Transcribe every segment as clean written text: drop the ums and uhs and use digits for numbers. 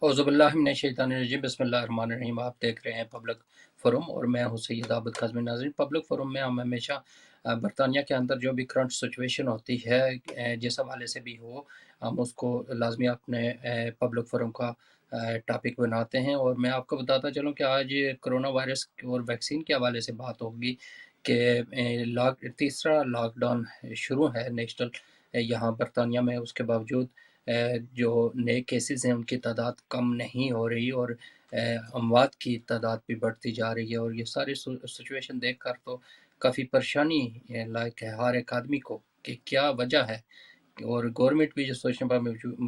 اعوذ باللہ من الشیطان الرجیم، بسم اللہ الرحمن الرحیم۔ آپ دیکھ رہے ہیں پبلک فورم اور میں ہوں سید عابد کاظمی۔ ناظرین، پبلک فورم میں ہم ہمیشہ برطانیہ کے اندر جو بھی کرنٹ سچویشن ہوتی ہے جس حوالے سے بھی ہو، ہم اس کو لازمی اپنے پبلک فورم کا ٹاپک بناتے ہیں۔ اور میں آپ کو بتاتا چلوں کہ آج کرونا وائرس اور ویکسین کے حوالے سے بات ہوگی کہ تیسرا لاک ڈاؤن شروع ہے نیشنل یہاں برطانیہ میں۔ اس کے باوجود جو نئے کیسز ہیں ان کی تعداد کم نہیں ہو رہی اور اموات کی تعداد بھی بڑھتی جا رہی ہے، اور یہ ساری سچویشن دیکھ کر تو کافی پریشانی لائق ہے ہر ایک آدمی کو کہ کیا وجہ ہے۔ اور گورنمنٹ بھی جو سوچنے پر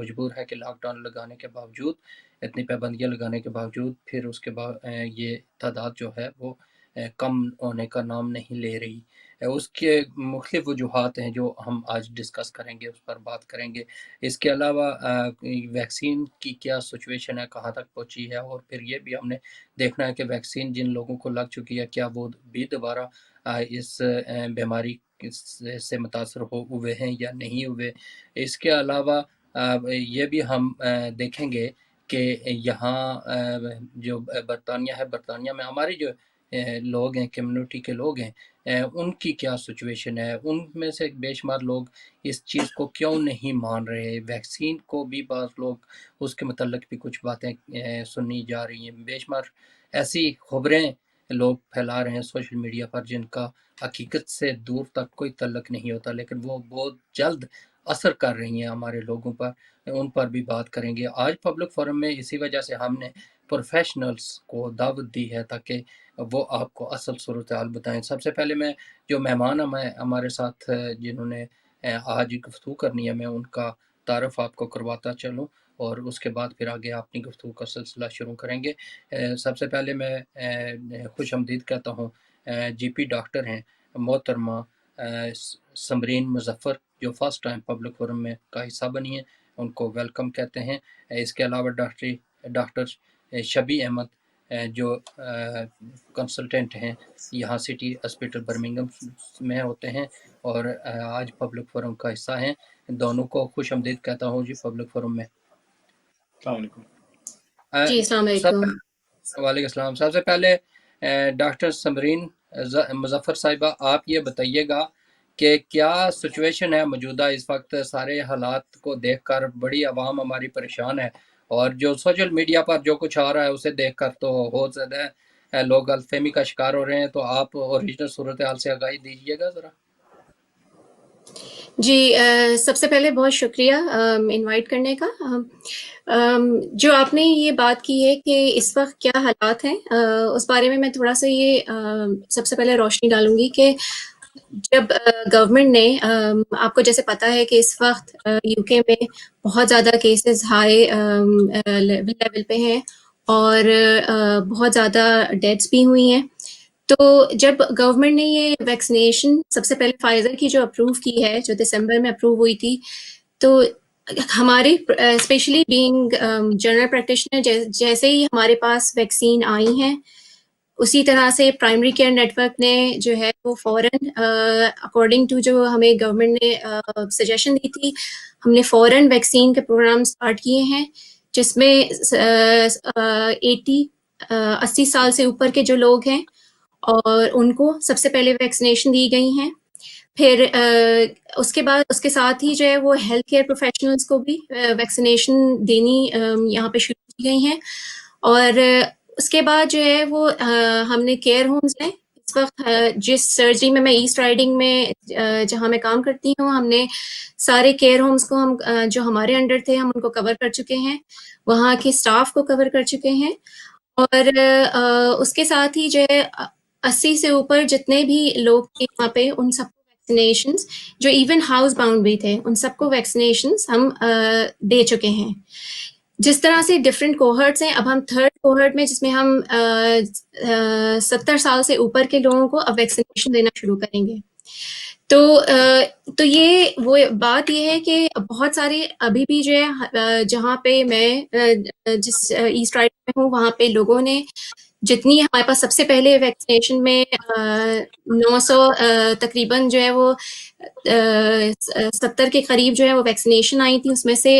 مجبور ہے کہ لاک ڈاؤن لگانے کے باوجود، اتنی پابندیاں لگانے کے باوجود، پھر اس کے بعد یہ تعداد جو ہے وہ کم ہونے کا نام نہیں لے رہی۔ اس کے مختلف وجوہات ہیں جو ہم آج ڈسکس کریں گے، اس پر بات کریں گے۔ اس کے علاوہ ویکسین کی کیا سچویشن ہے، کہاں تک پہنچی ہے، اور پھر یہ بھی ہم نے دیکھنا ہے کہ ویکسین جن لوگوں کو لگ چکی ہے کیا وہ بھی دوبارہ اس بیماری سے متاثر ہوئے ہیں یا نہیں ہوئے۔ اس کے علاوہ یہ بھی ہم دیکھیں گے کہ یہاں جو برطانیہ ہے، برطانیہ میں ہمارے جو لوگ ہیں، کمیونٹی کے لوگ ہیں، ان کی کیا سچویشن ہے۔ ان میں سے بے شمار لوگ اس چیز کو کیوں نہیں مان رہے، ویکسین کو بھی بعض لوگ اس کے متعلق بھی کچھ باتیں سنی جا رہی ہیں۔ بے شمار ایسی خبریں لوگ پھیلا رہے ہیں سوشل میڈیا پر جن کا حقیقت سے دور تک کوئی تعلق نہیں ہوتا، لیکن وہ بہت جلد اثر کر رہی ہیں ہمارے لوگوں پر۔ ان پر بھی بات کریں گے آج پبلک فورم میں۔ اسی وجہ سے ہم نے پروفیشنلز کو دعوت دی ہے تاکہ وہ آپ کو اصل صورتحال بتائیں۔ سب سے پہلے میں جو مہمان ہمارے ساتھ جنہوں نے آج گفتگو کرنی ہے، میں ان کا تعارف آپ کو کرواتا چلوں اور اس کے بعد پھر آگے اپنی گفتگو کا سلسلہ شروع کریں گے۔ سب سے پہلے میں خوش آمدید کہتا ہوں جی پی ڈاکٹر ہیں محترمہ سمرین مظفر، جو فرسٹ ٹائم پبلک فورم میں کا حصہ بنی ہیں، ان کو ویلکم کہتے ہیں۔ اس کے علاوہ ڈاکٹر شبی احمد جو کنسلٹنٹ ہیں یہاں سٹی ہاسپٹل برمنگھم میں ہوتے ہیں اور آج پبلک فورم کا حصہ ہیں۔ دونوں کو خوش آمدید کہتا ہوں جی پبلک فورم میں۔ السلام علیکم۔ جی السلام علیکم۔ وعلیکم السلام۔ سب سے پہلے ڈاکٹر سمرین مظفر صاحبہ، آپ یہ بتائیے گا کہ کیا سچویشن ہے موجودہ اس وقت؟ سارے حالات کو دیکھ کر بڑی عوام ہماری پریشان ہے، اور جو سوشل میڈیا پر جو کچھ آ رہا ہے اسے دیکھ کر تو بہت زیادہ لوگ غلط فہمی کا شکار ہو رہے ہیں۔ تو آپ اوریجنل صورتحال سے آگاہی دیجیے گا ذرا۔ جی سب سے پہلے بہت شکریہ انوائٹ کرنے کا۔ جو آپ نے یہ بات کی ہے کہ اس وقت کیا حالات ہیں، اس بارے میں تھوڑا سا یہ سب سے پہلے روشنی ڈالوں گی کہ جب گورنمنٹ نے آپ کو جیسے پتہ ہے کہ اس وقت یو کے میں بہت زیادہ کیسز ہائی لیول پہ ہیں اور بہت زیادہ ڈیتھس بھی ہوئی ہیں، تو جب گورنمنٹ نے یہ ویکسینیشن سب سے پہلے فائزر کی جو اپروو کی ہے، جو دسمبر میں اپروو ہوئی تھی، تو ہماری اسپیشلی بینگ جنرل پریکٹیشنر جیسے ہی ہمارے پاس ویکسین آئی ہیں، اسی طرح سے پرائمری کیئر نیٹ ورک نے جو ہے وہ فوراً اکارڈنگ ٹو جو ہمیں گورنمنٹ نے سجیشن دی تھی، ہم نے فوراً ویکسین کے پروگرام اسٹارٹ کیے ہیں، جس میں 80 سال سے اوپر کے جو لوگ ہیں اور ان کو سب سے پہلے ویکسینیشن دی گئی ہیں۔ پھر اس کے بعد اس کے ساتھ ہی جو ہے وہ ہیلتھ کیئر پروفیشنلز کو بھی ویکسینیشن دینی یہاں پہ شروع کی گئی ہیں۔ اور اس کے بعد جو ہے وہ ہم نے کیئر ہومز ہیں۔ اس وقت جس سرجری میں ایسٹ رائڈنگ میں جہاں میں کام کرتی ہوں، ہم نے سارے کیئر ہومز کو ہم جو ہمارے انڈر تھے ہم ان کو کور کر چکے ہیں، وہاں کے اسٹاف کو کور کر چکے ہیں، اور اس کے ساتھ ہی جو ہے 80 سے اوپر جتنے بھی لوگ تھے وہاں پہ ان سب کو ویکسینیشنز، جو ایون ہاؤس باؤنڈ بھی تھے ان سب کو ویکسینیشنز ہم دے چکے ہیں۔ جس طرح سے ڈفرینٹ کوہرٹس ہیں، اب ہم تھرڈ کوہرٹ میں جس میں ہم 70 سال سے اوپر کے لوگوں کو اب ویکسینیشن دینا شروع کریں گے۔ تو یہ وہ بات یہ ہے کہ بہت سارے ابھی بھی جو ہے جہاں پہ میں جس ایسٹ رائڈ میں ہوں وہاں پہ لوگوں نے جتنی ہمارے پاس سب سے پہلے ویکسینیشن میں 900 تقریباً جو ہے وہ 70 کے قریب جو ہے وہ ویکسینیشن آئی تھی، اس میں سے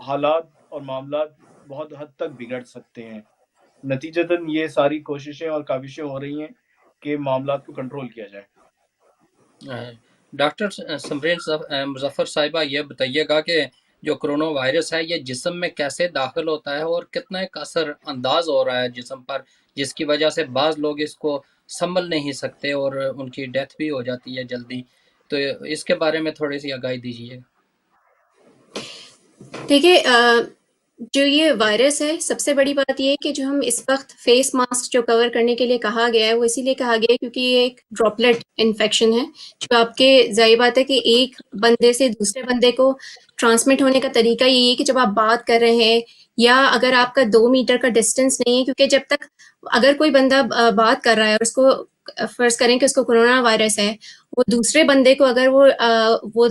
حالات اور معاملات بہت حد تک بگڑ سکتے ہیں. نتیجتاً یہ ساری کوششیں اور کاوشیں ہو رہی ہیں کہ معاملات کو کنٹرول کیا جائے. ڈاکٹر سمرین مظفر صاحبہ، یہ بتائیے گا کہ جو کرونا وائرس ہے یہ جسم میں کیسے داخل ہوتا ہے اور کتنا ایک اثر انداز ہو رہا ہے جسم پر، جس کی وجہ سے بعض لوگ اس کو سنبھل نہیں سکتے اور ان کی ڈیتھ بھی ہو جاتی ہے جلدی. تو اس کے بارے میں تھوڑی سی آگاہی دیجیے. دیکھیے جو یہ وائرس ہے، سب سے بڑی بات یہ ہے کہ جو ہم اس وقت فیس ماسک جو کور کرنے کے لیے کہا گیا ہے وہ اسی لیے کہا گیا ہے کیونکہ یہ ایک ڈراپلیٹ انفیکشن ہے جو آپ کے ظاہر بات ہے کہ ایک بندے سے دوسرے بندے کو ٹرانسمٹ ہونے کا طریقہ یہی ہے کہ جب آپ بات کر رہے ہیں یا اگر آپ کا 2 میٹر کا ڈسٹینس نہیں ہے، کیونکہ جب تک اگر کوئی بندہ بات کر رہا ہے اور اس کو فرض کریں کہ اس کو کرونا وائرس ہے، وہ دوسرے بندے کو اگر وہ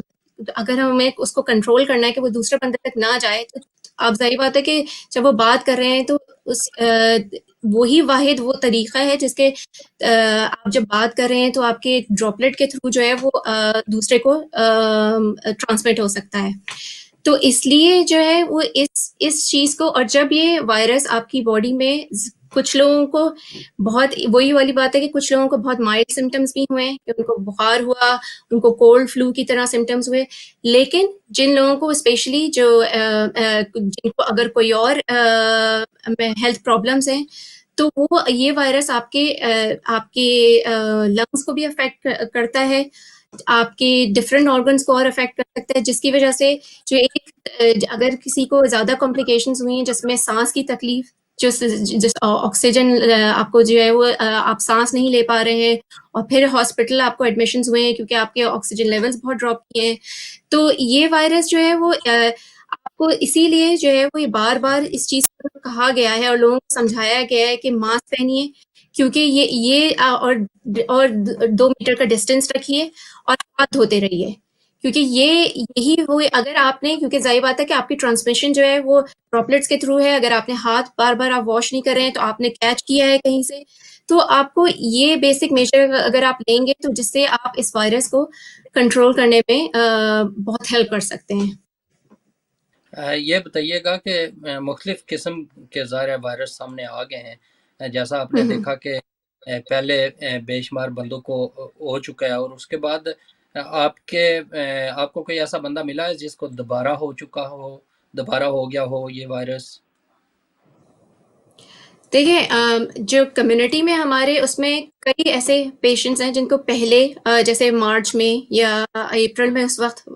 اگر ہمیں اس کو کنٹرول کرنا ہے کہ وہ دوسرے بندے تک نہ جائے، تو آپ ظاہر بات ہے کہ جب وہ بات کر رہے ہیں تو اس وہی واحد وہ طریقہ ہے جس کے آپ جب بات کر رہے ہیں تو آپ کے ڈراپلیٹ کے تھرو جو ہے وہ دوسرے کو ٹرانسمٹ ہو سکتا ہے. تو اس لیے جو ہے وہ اس چیز کو، اور جب یہ وائرس آپ کی باڈی میں کچھ لوگوں کو بہت، وہی والی بات ہے کہ کچھ لوگوں کو بہت مائلڈ سمٹمز بھی ہوئے کہ ان کو بخار ہوا، ان کو کولڈ فلو کی طرح سمٹمز ہوئے، لیکن جن لوگوں کو اسپیشلی جن کو اگر کوئی اور ہیلتھ پرابلمس ہیں تو وہ یہ وائرس آپ کے لنگس کو بھی افیکٹ کرتا ہے، آپ کے ڈفرینٹ آرگنس کو اور افیکٹ کر سکتا ہے، جس کی وجہ سے جو اگر کسی کو زیادہ کمپلیکیشنز ہوئی ہیں جس میں سانس کی تکلیف، جس آکسیجن آپ کو جو ہے وہ آپ سانس نہیں لے پا رہے ہیں اور پھر ہاسپٹل آپ کو ایڈمیشنز ہوئے ہیں کیونکہ آپ کے آکسیجن لیولز بہت ڈراپ کیے ہیں، تو یہ وائرس جو ہے وہ آپ کو اسی لیے جو ہے وہ یہ بار بار اس چیز کو کہا گیا ہے اور لوگوں کو سمجھایا گیا ہے کہ ماسک پہنیے، کیونکہ یہ اور 2 میٹر کا ڈسٹینس رکھیے اور ہاتھ دھوتے رہیے، کیونکہ یہی وہ اگر آپ نے، کیونکہ ظاہر بات ہے کہ آپ کی ٹرانسمیشن جو ہے وہ ڈراپلیٹس کے تھرو ہے، اگر آپ نے ہاتھ بار بار آپ واش نہیں کر رہے ہیں تو آپ نے کیچ کیا ہے کہیں سے، تو آپ کو یہ بیسک میجر اگر آپ لیں گے تو جس سے آپ اس وائرس کو کنٹرول کرنے میں بہت ہیلپ کر سکتے ہیں. یہ بتائیے گا کہ مختلف قسم کے ظاہر وائرس سامنے آ گئے ہیں، جیسا آپ نے دیکھا کہ پہلے بے شمار بندوں کو ہو چکا ہے اور اس کے بعد آپ کو کوئی ایسا بندہ ملا ہے جس کو دوبارہ ہو چکا ہو، دوبارہ ہو گیا ہو یہ وائرس؟ دیکھیں جو کمیونٹی میں ہمارے اس میں کئی ایسے پیشنٹس ہیں جن کو پہلے جیسے مارچ میں یا اپریل میں اس وقت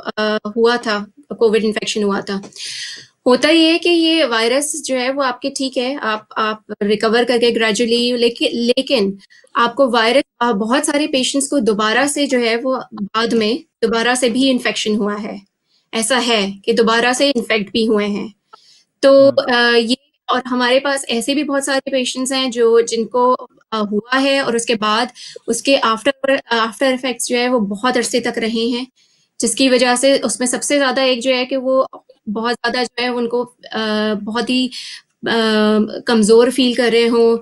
ہوا تھا، کووڈ انفیکشن ہوا تھا. ہوتا یہ ہے کہ یہ وائرس جو ہے وہ آپ کے ٹھیک ہے، آپ ریکور کر کے گریجولی، لیکن آپ کو وائرس بہت سارے پیشنٹس کو دوبارہ سے جو ہے وہ بعد میں دوبارہ سے بھی انفیکشن ہوا ہے، ایسا ہے کہ دوبارہ سے انفیکٹ بھی ہوئے ہیں. تو یہ، اور ہمارے پاس ایسے بھی بہت سارے پیشنٹس ہیں جن کو ہوا ہے اور اس کے بعد اس کے آفٹر افیکٹس جو ہے وہ بہت عرصے تک رہے ہیں، جس کی وجہ سے اس میں سب سے زیادہ ایک جو ہے کہ وہ بہت زیادہ جو ہے ان کو بہت ہی کمزور فیل کر رہے ہوں،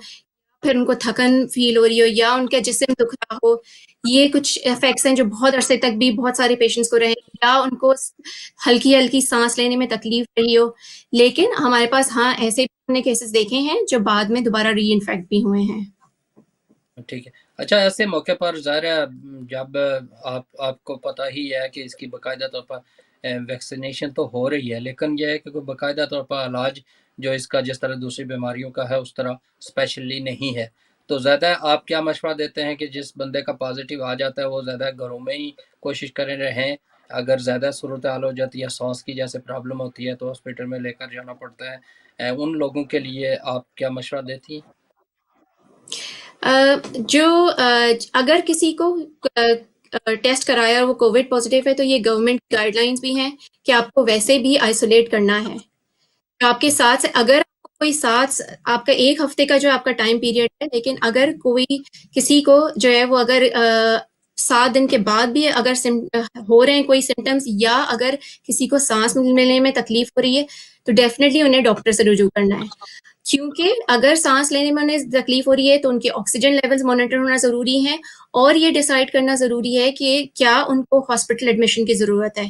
پھر ان کو تھکن فیل ہو رہی ہو یا ان کا جسم دکھ رہا ہو. یہ کچھ افیکٹس ہیں جو بہت عرصے تک بھی بہت سارے پیشنٹس کو رہے، یا ان کو ہلکی ہلکی سانس لینے میں تکلیف رہی ہو. لیکن ہمارے پاس ہاں ایسے بھی ہم نے کیسز دیکھے ہیں جو بعد میں دوبارہ ری انفیکٹ بھی ہوئے ہیں. ٹھیک ہے. اچھا، ایسے موقع پر ظاہر ہے جب آپ کو پتہ ہی ہے کہ اس کی باقاعدہ طور پر ویکسینیشن تو ہو رہی ہے، لیکن یہ ہے کہ کوئی باقاعدہ طور پر علاج جو اس کا جس طرح دوسری بیماریوں کا ہے اس طرح اسپیشلی نہیں ہے، تو زیادہ آپ کیا مشورہ دیتے ہیں کہ جس بندے کا پازیٹیو آ جاتا ہے وہ زیادہ گھروں میں ہی کوشش کریں رہیں، اگر زیادہ صورتحال ہو جاتی ہے، سانس کی جیسے پرابلم ہوتی ہے تو ہاسپٹل میں لے کر جانا پڑتا ہے، ان لوگوں کے لیے آپ کیا مشورہ دیتی ہیں؟ اگر کسی کو ٹیسٹ کرایا اور وہ کووڈ پازیٹیو ہے تو یہ گورنمنٹ گائیڈ لائنس بھی ہیں کہ آپ کو ویسے بھی آئسولیٹ کرنا ہے. آپ کے ساتھ اگر کوئی آپ کا 1 ہفتے کا جو آپ کا ٹائم پیریڈ ہے، لیکن اگر کوئی کسی کو جو ہے وہ اگر 7 دن کے بعد بھی اگر ہو رہے ہیں کوئی سمٹمز، یا اگر کسی کو سانس لینے میں تکلیف ہو رہی ہے تو ڈیفینیٹلی انہیں ڈاکٹر سے رجوع کرنا ہے، کیونکہ اگر سانس لینے میں انہیں تکلیف ہو رہی ہے تو ان کے آکسیجن لیولز مانیٹر ہونا ضروری ہے، اور یہ ڈیسائیڈ کرنا ضروری ہے کہ کیا ان کو ہاسپٹل ایڈمیشن کی ضرورت ہے،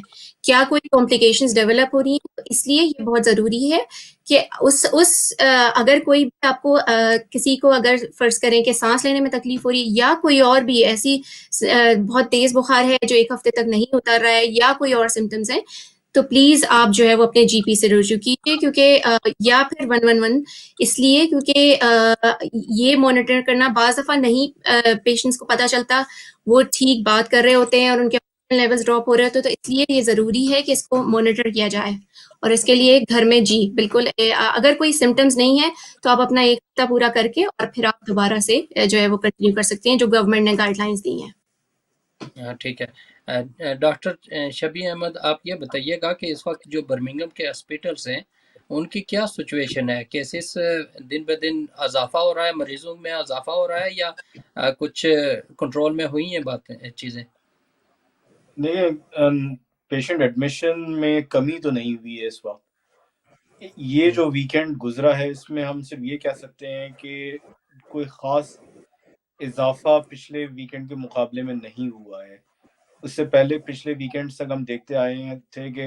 کیا کوئی کمپلیکیشنز ڈیولپ ہو رہی ہیں. تو اس لیے یہ بہت ضروری ہے کہ اگر کوئی بھی آپ کو کسی کو اگر فرض کریں کہ سانس لینے میں تکلیف ہو رہی ہے یا کوئی اور بھی ایسی بہت تیز بخار ہے جو 1 ہفتے تک نہیں اتر رہا ہے یا کوئی اور سمٹمز ہیں، تو پلیز آپ جو ہے وہ اپنے جی پی سے رجوع کیجیے، کیونکہ یا پھر 111 اس لیے کیونکہ یہ مانیٹر کرنا بعض دفعہ نہیں پیشنٹس کو پتہ چلتا، وہ ٹھیک بات کر رہے ہوتے ہیں اور ان کے لیولز ڈراپ ہو رہے ہوتے ہیں، تو اس لیے یہ ضروری ہے کہ اس کو مانیٹر کیا جائے. اور اس کے لیے گھر میں بالکل اگر کوئی سمٹمز نہیں ہے تو آپ اپنا 1 ہفتہ پورا کر کے اور پھر آپ دوبارہ سے جو ہے وہ کنٹینیو کر سکتے ہیں جو گورنمنٹ نے گائیڈ لائنس دی ہیں. ٹھیک ہے. ڈاکٹر شبی احمد، آپ یہ بتائیے گا کہ اس وقت جو برمنگھم کے ہاسپٹلس ہیں ان کی کیا سچویشن ہے؟ کیسز دن بہ دن اضافہ ہو رہا ہے، مریضوں میں اضافہ ہو رہا ہے، یا کچھ کنٹرول میں ہوئی ہیں چیزیں؟ دیکھیں، پیشنٹ ایڈمیشن میں کمی تو نہیں ہوئی ہے اس وقت. یہ جو ویکینڈ گزرا ہے اس میں ہم صرف یہ کہہ سکتے ہیں کہ کوئی خاص اضافہ پچھلے ویکینڈ کے مقابلے میں نہیں ہوا ہے. اس سے پہلے پچھلے ویکینڈ تک ہم دیکھتے آئے تھے کہ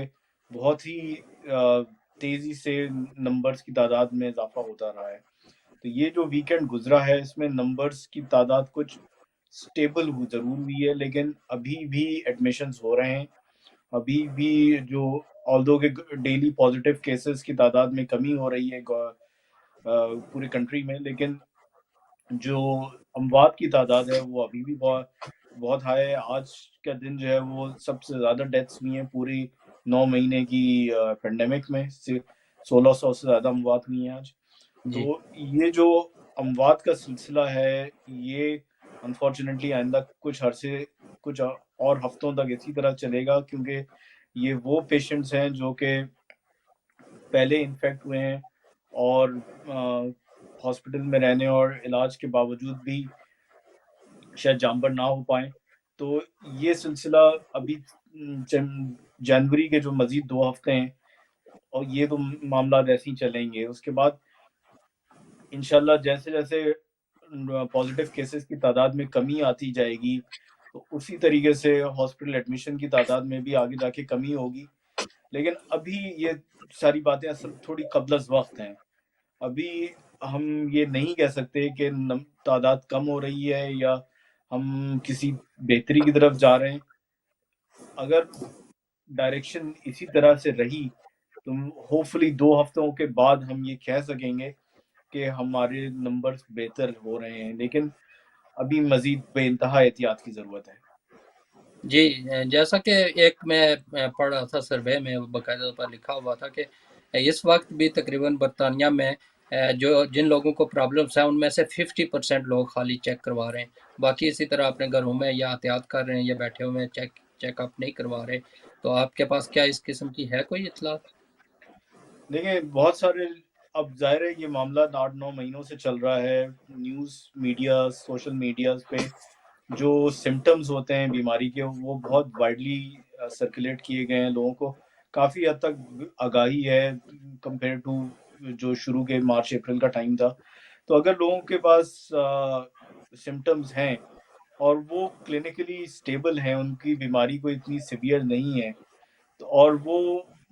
بہت ہی تیزی سے نمبرز کی تعداد میں اضافہ ہوتا رہا ہے. تو یہ جو ویکینڈ گزرا ہے اس میں نمبرز کی تعداد کچھ سٹیبل ضرور ہوئی ہے، لیکن ابھی بھی ایڈمیشنز ہو رہے ہیں. ابھی بھی جو آلدو کہ ڈیلی پازیٹیو کیسز کی تعداد میں کمی ہو رہی ہے پورے کنٹری میں، لیکن جو اموات کی تعداد ہے وہ ابھی بھی بہت ہائی ہے. آج کا دن جو ہے وہ سب سے زیادہ ڈیتھس ہوئی ہیں پوری 9 مہینے کی پینڈیمک میں، 1600 سے زیادہ اموات ہوئی ہیں آج. جی تو یہ جو اموات کا سلسلہ ہے یہ انفارچونیٹلی آئندہ کچھ اور ہفتوں تک اسی طرح چلے گا، کیونکہ یہ وہ پیشنٹس ہیں جو کہ پہلے انفیکٹ ہوئے ہیں اور ہاسپٹل میں رہنے اور علاج کے باوجود بھی شاید جانبر نہ ہو پائیں. تو یہ سلسلہ ابھی جنوری کے جو مزید 2 ہفتے ہیں اور یہ تو معاملات ایسے ہی چلیں گے. اس کے بعد انشاءاللہ جیسے جیسے پازیٹیو کیسز کی تعداد میں کمی آتی جائے گی تو اسی طریقے سے ہاسپٹل ایڈمیشن کی تعداد میں بھی آگے جا کے کمی ہوگی. لیکن ابھی یہ ساری باتیں اصل تھوڑی قبل از وقت ہیں. ابھی ہم یہ نہیں کہہ سکتے کہ تعداد کم ہو رہی ہے یا ہم کسی بہتری کی طرف جا رہے ہیں. اگر ڈائریکشن اسی طرح سے رہی تو ہوپفلی 2 ہفتوں کے بعد ہم یہ کہہ سکیں گے کہ ہمارے نمبرز بہتر ہو رہے ہیں، لیکن ابھی مزید بے انتہا احتیاط کی ضرورت ہے. جی، جیسا کہ ایک میں پڑھ رہا تھا سروے میں باقاعدہ طور پر لکھا ہوا تھا کہ اس وقت بھی تقریباً برطانیہ میں جن لوگوں کو پرابلمس ہیں ان میں سے 50% لوگ خالی چیک کروا رہے ہیں، باقی اسی طرح اپنے گھروں میں یا احتیاط کر رہے ہیں یا بیٹھے ہوئے چیک اپ نہیں کروا رہے. تو آپ کے پاس کیا اس قسم کی ہے کوئی اطلاع؟ دیکھیں، بہت سارے اب ظاہر ہے یہ معاملہ 8-9 مہینوں سے چل رہا ہے. نیوز میڈیا، سوشل میڈیاز پہ جو سمٹمز ہوتے ہیں بیماری کے وہ بہت وائڈلی سرکولیٹ کیے گئے ہیں. لوگوں کو کافی حد تک آگاہی ہے کمپیئر ٹو جو شروع کے مارچ اپریل کا ٹائم تھا. تو اگر لوگوں کے پاس سمٹمز ہیں اور وہ کلینکلی سٹیبل ہیں، ان کی بیماری کوئی اتنی سیویئر نہیں ہے اور وہ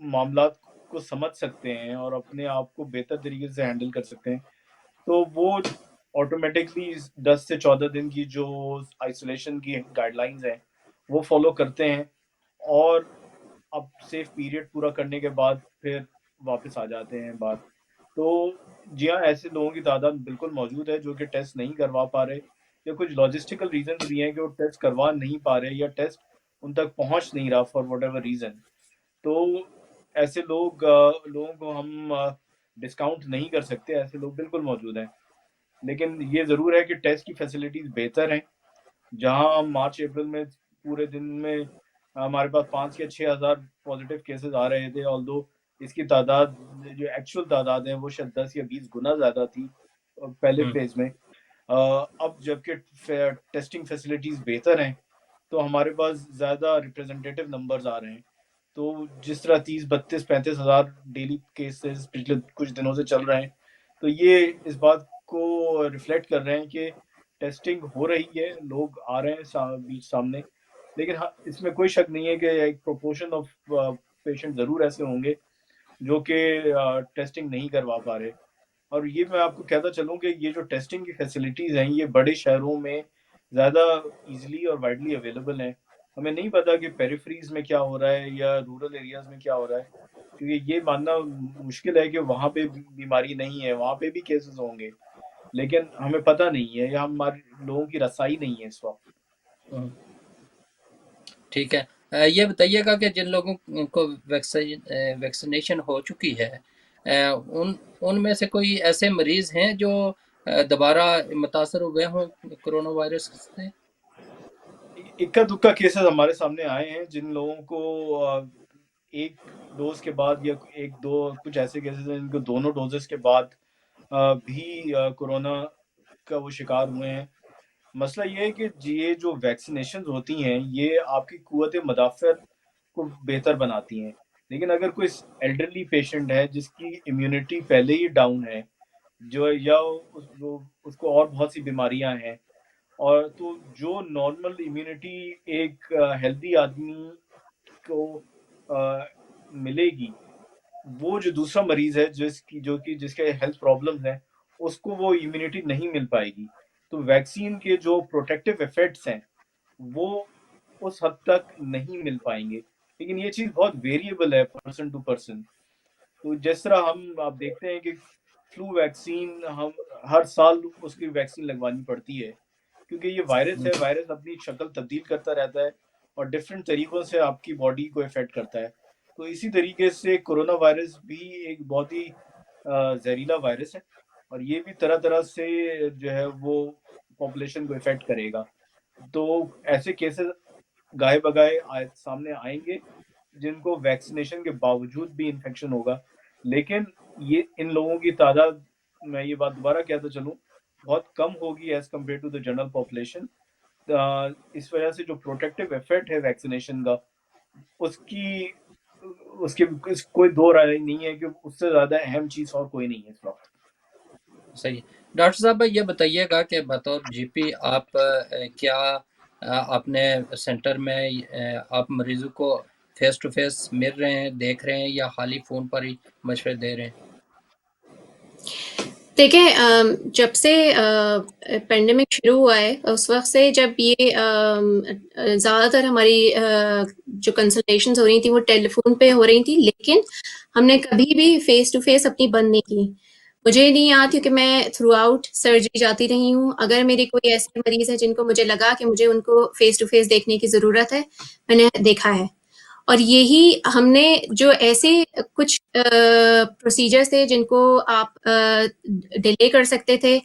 معاملات کو سمجھ سکتے ہیں اور اپنے آپ کو بہتر طریقے سے ہینڈل کر سکتے ہیں، تو وہ آٹومیٹکلی 10 سے 14 دن کی جو آئسولیشن کی گائیڈ لائنز ہیں وہ فالو کرتے ہیں اور اب سیف پیریڈ پورا کرنے کے بعد پھر واپس آ جاتے ہیں بعد. تو جی ہاں، ایسے لوگوں کی تعداد بالکل موجود ہے جو کہ ٹیسٹ نہیں کروا پا رہے یا کچھ لاجسٹیکل ریزنز بھی ہیں کہ وہ ٹیسٹ کروا نہیں پا رہے یا ٹیسٹ ان تک پہنچ نہیں رہا فار واٹ ایور ریزن. تو ایسے لوگوں کو ہم ڈسکاؤنٹ نہیں کر سکتے، ایسے لوگ بالکل موجود ہیں. لیکن یہ ضرور ہے کہ ٹیسٹ کی فیسلٹیز بہتر ہیں. جہاں مارچ اپریل میں پورے دن میں ہمارے پاس 5 یا 6 ہزار پازیٹیو کیسز آ رہے تھے، آلدو اس کی تعداد جو ایکچوئل تعداد ہے وہ شاید 10 یا 20 گنا زیادہ تھی پہلے فیز میں. اب جبکہ ٹیسٹنگ فیسلٹیز بہتر ہیں تو ہمارے پاس زیادہ ریپریزنٹیٹیو نمبرز آ رہے ہیں. تو جس طرح 30 32 35 ہزار ڈیلی کیسز پچھلے کچھ دنوں سے چل رہے ہیں تو یہ اس بات کو ریفلیکٹ کر رہے ہیں کہ ٹیسٹنگ ہو رہی ہے، لوگ آ رہے ہیں بیچ سامنے. لیکن اس میں کوئی شک نہیں ہے کہ ایک پروپورشن آف پیشنٹ ضرور ایسے ہوں گے جو کہ ٹیسٹنگ نہیں کروا پا رہے. اور یہ میں آپ کو کہتا چلوں کہ یہ جو ٹیسٹنگ کی فیسلٹیز ہیں یہ بڑے شہروں میں زیادہ ایزیلی اور وائڈلی اویلیبل ہیں. ہمیں نہیں پتا کہ پیریفریز میں کیا ہو رہا ہے یا رورل ایریاز میں کیا ہو رہا ہے, کیونکہ یہ ماننا مشکل ہے کہ وہاں پہ بیماری نہیں ہے, وہاں پہ بھی کیسز ہوں گے, لیکن ہمیں پتہ نہیں ہے یا ہمارے لوگوں کی رسائی نہیں ہے اس وقت. ٹھیک ہے, یہ بتائیے گا کہ جن لوگوں کو ویکسینیشن ہو چکی ہے ان میں سے کوئی ایسے مریض ہیں جو دوبارہ متاثر ہوئے ہوں کرونا وائرس سے؟ اکا دکا کیسز ہمارے سامنے آئے ہیں جن لوگوں کو ایک ڈوز کے بعد یا ایک دو کچھ ایسے کیسز ہیں جن کو دونوں ڈوزز کے بعد بھی کورونا کا وہ شکار ہوئے ہیں. مسئلہ یہ ہے کہ یہ جو ویکسینیشن ہوتی ہیں یہ آپ کی قوت مدافعت کو بہتر بناتی ہیں, لیکن اگر کوئی ایلڈرلی پیشنٹ ہے جس کی امیونٹی پہلے ہی ڈاؤن ہے, جو یا اس کو اور بہت سی بیماریاں ہیں, اور تو جو نارمل امیونٹی ایک ہیلدی آدمی کو ملے گی, وہ جو دوسرا مریض ہے جس کے ہیلتھ پرابلمز ہیں اس کو وہ امیونٹی نہیں مل پائے گی. تو ویکسین کے جو پروٹیکٹیو ایفیکٹس ہیں وہ اس حد تک نہیں مل پائیں گے, لیکن یہ چیز بہت ویریبل ہے پرسن ٹو پرسن. تو جس طرح آپ دیکھتے ہیں کہ فلو ویکسین ہم ہر سال اس کی ویکسین لگوانی پڑتی ہے کیونکہ یہ وائرس ہے, وائرس اپنی شکل تبدیل کرتا رہتا ہے اور ڈفرینٹ طریقوں سے آپ کی باڈی کو افیکٹ کرتا ہے. تو اسی طریقے سے کرونا وائرس بھی ایک بہت ہی زہریلا وائرس ہے اور یہ بھی طرح طرح سے جو ہے وہ پاپولیشن کو افیکٹ کرے گا. تو ایسے کیسز گائے بگائے سامنے آئیں گے جن کو ویکسینیشن کے باوجود بھی انفیکشن ہوگا, لیکن یہ ان لوگوں کی تعداد, میں یہ بات دوبارہ کہتا چلوں, بہت کم ہوگی as compare to the general population. اس وجہ سے جو پروٹیکٹیو ایفیکٹ ہے ویکسینیشن کا اس کی کوئی دو رائے نہیں ہے کہ اس سے زیادہ اہم چیز اور کوئی نہیں ہے اس وقت. صحیح. ڈاکٹر صاحب یہ بتائیے گا کہ بطور جی پی آپ کیا اپنے سینٹر میں آپ مریضوں کو فیس ٹو فیس مل رہے ہیں, دیکھ رہے ہیں, یا خالی فون پر ہی مشورے دے رہے ہیں؟ دیکھیں, جب سے پینڈیمک شروع ہوا ہے اس وقت سے جب یہ زیادہ تر ہماری جو کنسلٹیشنز ہو رہی تھیں وہ ٹیلی فون پہ ہو رہی تھیں, لیکن ہم نے کبھی بھی فیس ٹو فیس اپنی بند نہیں کی. مجھے نہیں یاد کیونکہ میں تھرو آؤٹ سرجری جاتی رہی ہوں. اگر میری کوئی ایسے مریض ہے جن کو مجھے لگا کہ مجھے ان کو فیس ٹو فیس دیکھنے کی ضرورت ہے, میں نے دیکھا ہے. اور یہی ہم نے جو ایسے کچھ پروسیجرز تھے جن کو آپ ڈیلے کر سکتے تھے,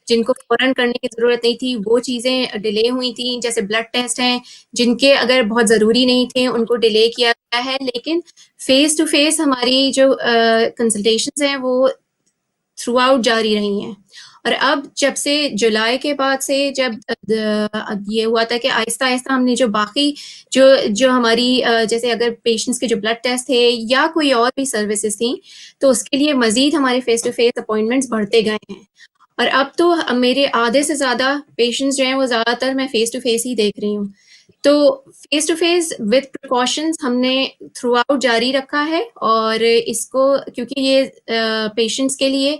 جن کو فوراً کرنے کی ضرورت نہیں تھی, وہ چیزیں ڈیلے ہوئی تھیں. جیسے بلڈ ٹیسٹ ہیں جن کے اگر بہت ضروری نہیں تھے ان کو ڈیلے کیا گیا ہے, لیکن فیس ٹو فیس ہماری جو کنسلٹیشنز ہیں وہ تھرو آؤٹ جاری رہی ہیں. اور اب جب سے جولائی کے بعد سے جب یہ ہوا تھا کہ آہستہ آہستہ ہم نے جو باقی جو ہماری جیسے اگر پیشنٹس کے جو بلڈ ٹیسٹ تھے یا کوئی اور بھی سروسز تھیں تو اس کے لیے مزید ہمارے فیس ٹو فیس اپوائنٹمنٹس بڑھتے گئے ہیں. اور اب تو میرے آدھے سے زیادہ پیشنٹس جو ہیں وہ زیادہ تر میں فیس ٹو فیس ہی دیکھ رہی ہوں. تو face to face with precautions ہم نے تھرو آؤٹ جاری رکھا ہے, اور اس کو کیونکہ یہ پیشنٹس کے لیے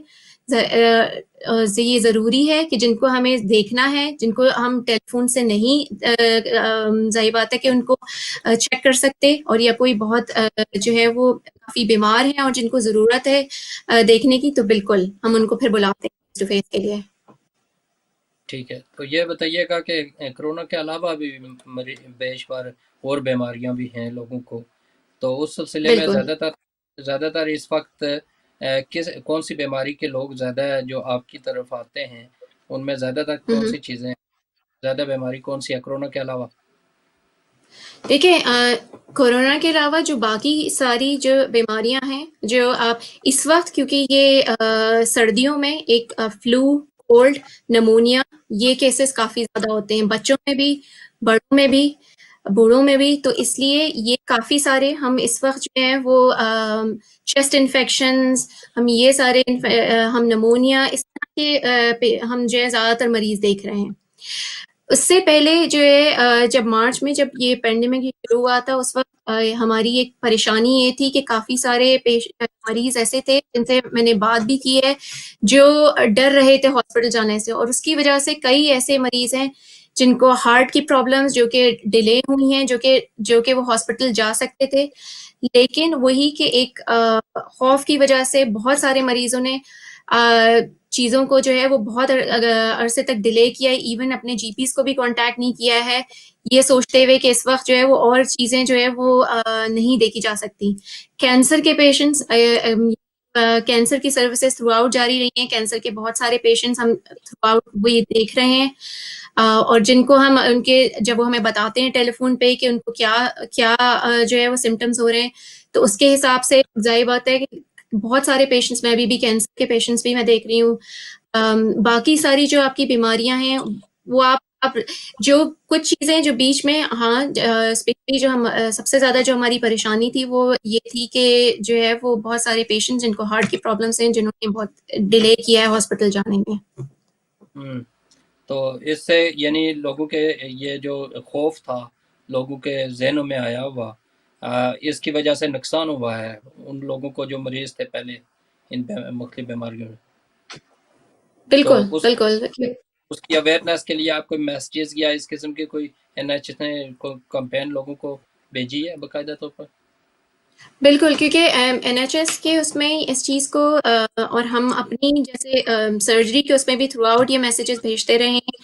یہ ضروری ہے کہ جن کو ہمیں دیکھنا ہے, جن کو ہم ٹیلی فون سے نہیں ظاہر بات ہے کہ ان کو چیک کر سکتے, اور یا کوئی بہت جو ہے وہ کافی بیمار ہیں اور جن کو ضرورت ہے دیکھنے کی, تو بالکل ہم ان کو پھر بلاتے ہیں فیس ٹو فیس کے لیے. ٹھیک ہے. تو یہ بتائیے گا کہ کرونا کے علاوہ بھی بے شمار اور بیماریاں بھی ہیں لوگوں کو, تو اس سلسلے میں زیادہ تر اس وقت کون سی بیماری کے لوگ زیادہ جو آپ کی طرف آتے ہیں, ان میں زیادہ تر کون سی چیزیں, زیادہ بیماری کون سی ہے کرونا کے علاوہ؟ دیکھیں, کورونا کے علاوہ جو باقی ساری جو بیماریاں ہیں جو آپ اس وقت, کیونکہ یہ سردیوں میں ایک فلو, کولڈ, نمونیا, یہ کیسز کافی زیادہ ہوتے ہیں بچوں میں بھی, بڑوں میں بھی, بوڑھوں میں بھی. تو اس لیے یہ کافی سارے ہم اس وقت جو ہیں وہ چیسٹ انفیکشنز, ہم یہ سارے ہم نمونیا, اس طرح کے ہم جو ہے زیادہ تر مریض دیکھ رہے ہیں. اس سے پہلے جو ہے جب مارچ میں جب یہ پینڈیمک شروع ہوا تھا اس وقت ہماری ایک پریشانی یہ تھی کہ کافی سارے مریض ایسے تھے جن سے میں نے بات بھی کی ہے جو ڈر رہے تھے ہاسپٹل جانے سے، اور اس کی وجہ سے کئی ایسے مریض ہیں جن کو ہارٹ کی پرابلمز جو کہ ڈیلے ہوئی ہیں، جو کہ وہ ہاسپٹل جا سکتے تھے، لیکن وہی کہ ایک خوف کی وجہ سے بہت سارے مریضوں نے چیزوں کو جو ہے وہ بہت عرصے تک ڈیلے کیا ہے، ایون اپنے جی پیز کو بھی کانٹیکٹ نہیں کیا ہے، یہ سوچتے ہوئے کہ اس وقت جو ہے وہ اور چیزیں جو ہے وہ نہیں دیکھی جا سکتی۔ کینسر کے پیشنٹس، کینسر کی سروسز تھرو آؤٹ جاری رہی ہیں، کینسر کے بہت سارے پیشنٹس ہم تھرو آؤٹ وہ دیکھ رہے ہیں، اور جن کو ہم ان کے جب وہ ہمیں بتاتے ہیں ٹیلی فون پہ کہ ان کو کیا کیا جو ہے وہ سمٹمز ہو رہے ہیں، تو اس کے حساب سے ظاہر بات ہے کہ بہت سارے پیشنٹس، میں ابھی بھی کینسر کے پیشنٹس بھی میں دیکھ رہی ہوں، باقی ساری جو آپ کی بیماریاں ہیں وہ آپ جو کچھ چیزیں جو بیچ میں ہاں اسپیشلی جو ہم سب سے زیادہ جو ہماری پریشانی تھی وہ یہ تھی کہ جو ہے وہ بہت سارے پیشنٹس جن کو ہارٹ کی پرابلمس ہیں جنہوں نے بہت ڈیلے کیا ہے ہاسپٹل جانے میں۔ تو اس سے یعنی لوگوں کے یہ جو خوف تھا لوگوں کے ذہنوں میں آیا ہوا، اس کی وجہ سے نقصان ہوا ہے ان لوگوں کو جو مریض تھے پہلے ان مختلف بیماریوں میں۔ بالکل تو بالکل اس کی اویئرنیس کے لیے آپ کوئی میسیجز یا اس قسم کی کوئی NHS نے کمپین لوگوں کو بھیجی ہے باقاعدہ طور پر؟ بالکل، کیونکہ NHS کے اس میں اس چیز کو اور ہم اپنی جیسے سرجری کے اس میں بھی تھرو آؤٹ یہ میسیجز بھیجتے رہے ہیں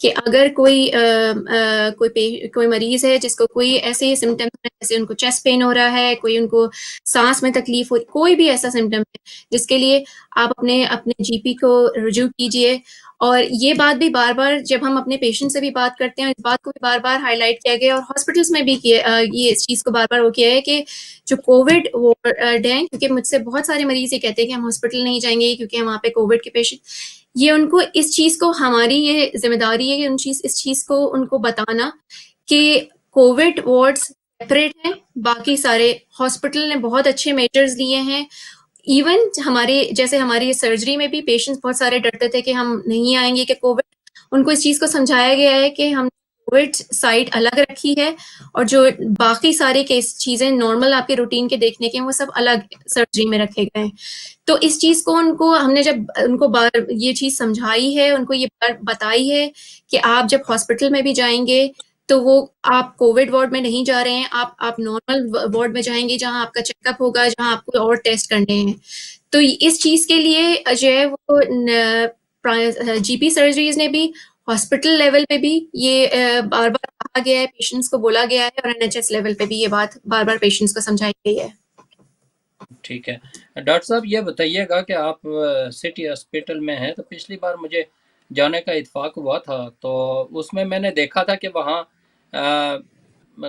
کہ اگر کوئی مریض ہے جس کو کوئی ایسے سمٹمس ہیں، جیسے ان کو چیسٹ پین ہو رہا ہے، کوئی ان کو سانس میں تکلیف ہو، کوئی بھی ایسا سمٹم ہے جس کے لیے آپ اپنے جی پی کو رجوع کیجیے، اور یہ بات بھی بار بار جب ہم اپنے پیشنٹ سے بھی بات کرتے ہیں اس بات کو بھی بار بار ہائی لائٹ کیا گیا، اور ہاسپٹلس میں بھی یہ اس چیز کو بار بار وہ کیا ہے کہ جو کووڈ وارڈ ہیں، کیونکہ مجھ سے بہت سارے مریض یہ کہتے ہیں کہ ہم ہاسپٹل نہیں جائیں گے کیونکہ ہم وہاں پہ کووڈ کے پیشنٹ، یہ ان کو اس چیز کو ہماری یہ ذمہ داری ہے کہ اس چیز کو ان کو بتانا کہ کووڈ وارڈز سیپریٹ ہیں، باقی سارے ہاسپٹل نے بہت اچھے میجرز لیے ہیں، ایون ہماری سرجری میں بھی پیشنٹس بہت سارے ڈرتے تھے کہ ہم نہیں آئیں گے کہ کووڈ، ان کو اس چیز کو سمجھایا گیا ہے کہ ہم کووڈ سائٹ الگ رکھی ہے اور جو باقی سارے چیزیں نارمل آپ کے روٹین کے دیکھنے کے ہیں وہ سب الگ سرجری میں رکھے گئے ہیں۔ تو اس چیز کو ہم نے جب ان کو یہ چیز سمجھائی ہے، ان کو یہ بات بتائی ہے کہ آپ جب ہاسپٹل میں بھی جائیں گے تو وہ آپ کووڈ وارڈ میں نہیں جا رہے ہیں، آپ نارمل وارڈ میں جائیں گے جہاں آپ کا چیک اپ ہوگا، جہاں آپ کو اور ٹیسٹ کرنے ہیں۔ تو اس چیز کے لیے جو ہے وہ جی پی سرجریز نے بھی ہاسپٹل لیول پہ بھی یہ بار بار کہا گیا ہے، پیشنٹس کو بولا گیا ہے، اور NHS لیول پہ بھی یہ بات بار بار پیشنٹس کو سمجھائی گئی ہے۔ ٹھیک ہے ڈاکٹر صاحب، یہ بتائیے گا کہ آپ سٹی ہاسپٹل میں ہیں، تو پچھلی بار مجھے جانے کا اتفاق ہوا تھا، تو اس میں نے دیکھا تھا کہ وہاں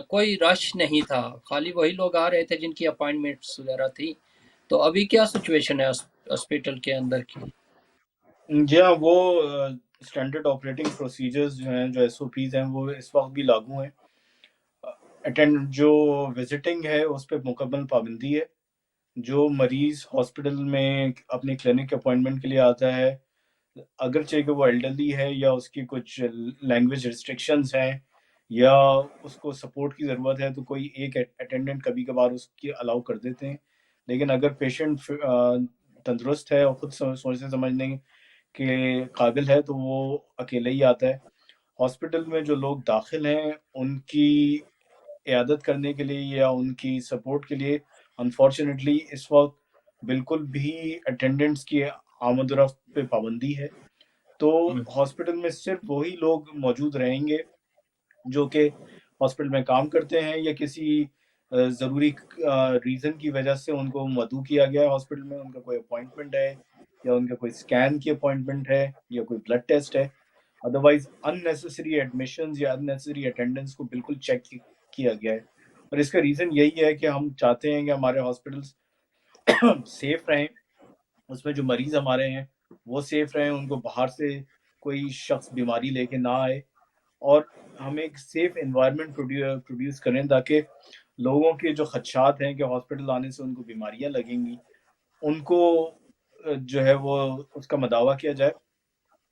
کوئی رش نہیں تھا، خالی وہی لوگ آ رہے تھے جن کی اپائنٹمنٹس وغیرہ تھی۔ تو ابھی کیا سچویشن ہے ہاسپٹل کے اندر کی؟ جی ہاں، وہ اسٹینڈرڈ آپریٹنگ پروسیجرز جو ہیں، جو SOPs ہیں، وہ اس وقت بھی لاگو ہیں۔ جو وزٹنگ ہے اس پہ مکمل پابندی ہے۔ جو مریض ہاسپٹل میں اپنی کلینک اپوائنٹمنٹ کے لیے آتا ہے، اگرچہ کہ وہ ایلڈرلی ہے یا اس کی کچھ لینگویج ریسٹرکشنز ہیں یا اس کو سپورٹ کی ضرورت ہے، تو کوئی ایک اٹینڈنٹ کبھی کبھار اس کی الاؤ کر دیتے ہیں، لیکن اگر پیشنٹ تندرست ہے اور خود سوچنے سمجھنے کے قابل ہے تو وہ اکیلے ہی آتا ہے۔ ہاسپٹل میں جو لوگ داخل ہیں ان کی عیادت کرنے کے لیے یا ان کی سپورٹ کے لیے انفارچونیٹلی اس وقت بالکل بھی اٹینڈنٹس کی آمد و رفت پہ پابندی ہے۔ تو ہاسپٹل میں صرف وہی لوگ موجود رہیں گے جو کہ ہاسپٹل میں کام کرتے ہیں یا کسی ضروری ریزن کی وجہ سے ان کو مدعو کیا گیا ہے ہاسپٹل میں، ان کا کوئی اپوائنٹمنٹ ہے یا ان کا کوئی اسکین کی اپوائنٹمنٹ ہے یا کوئی بلڈ ٹیسٹ ہے۔ ادروائز ان نیسسری ایڈمیشنز یا ان نیسسری اٹینڈنس کو بالکل چیک کیا گیا ہے، اور اس کا ریزن یہی ہے کہ ہم چاہتے ہیں کہ ہمارے ہاسپٹلس سیف رہیں، اس میں جو مریض ہمارے ہیں وہ سیف رہیں، ان کو باہر سے کوئی شخص بیماری لے کے نہ آئے، اور ہم ایک سیف انوائرمنٹ پروڈیوس کریں تاکہ لوگوں کے جو خدشات ہیں کہ ہاسپٹل آنے سے ان کو بیماریاں لگیں گی، ان کو جو ہے وہ اس کا مداوع کیا جائے۔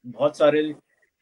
بہت سارے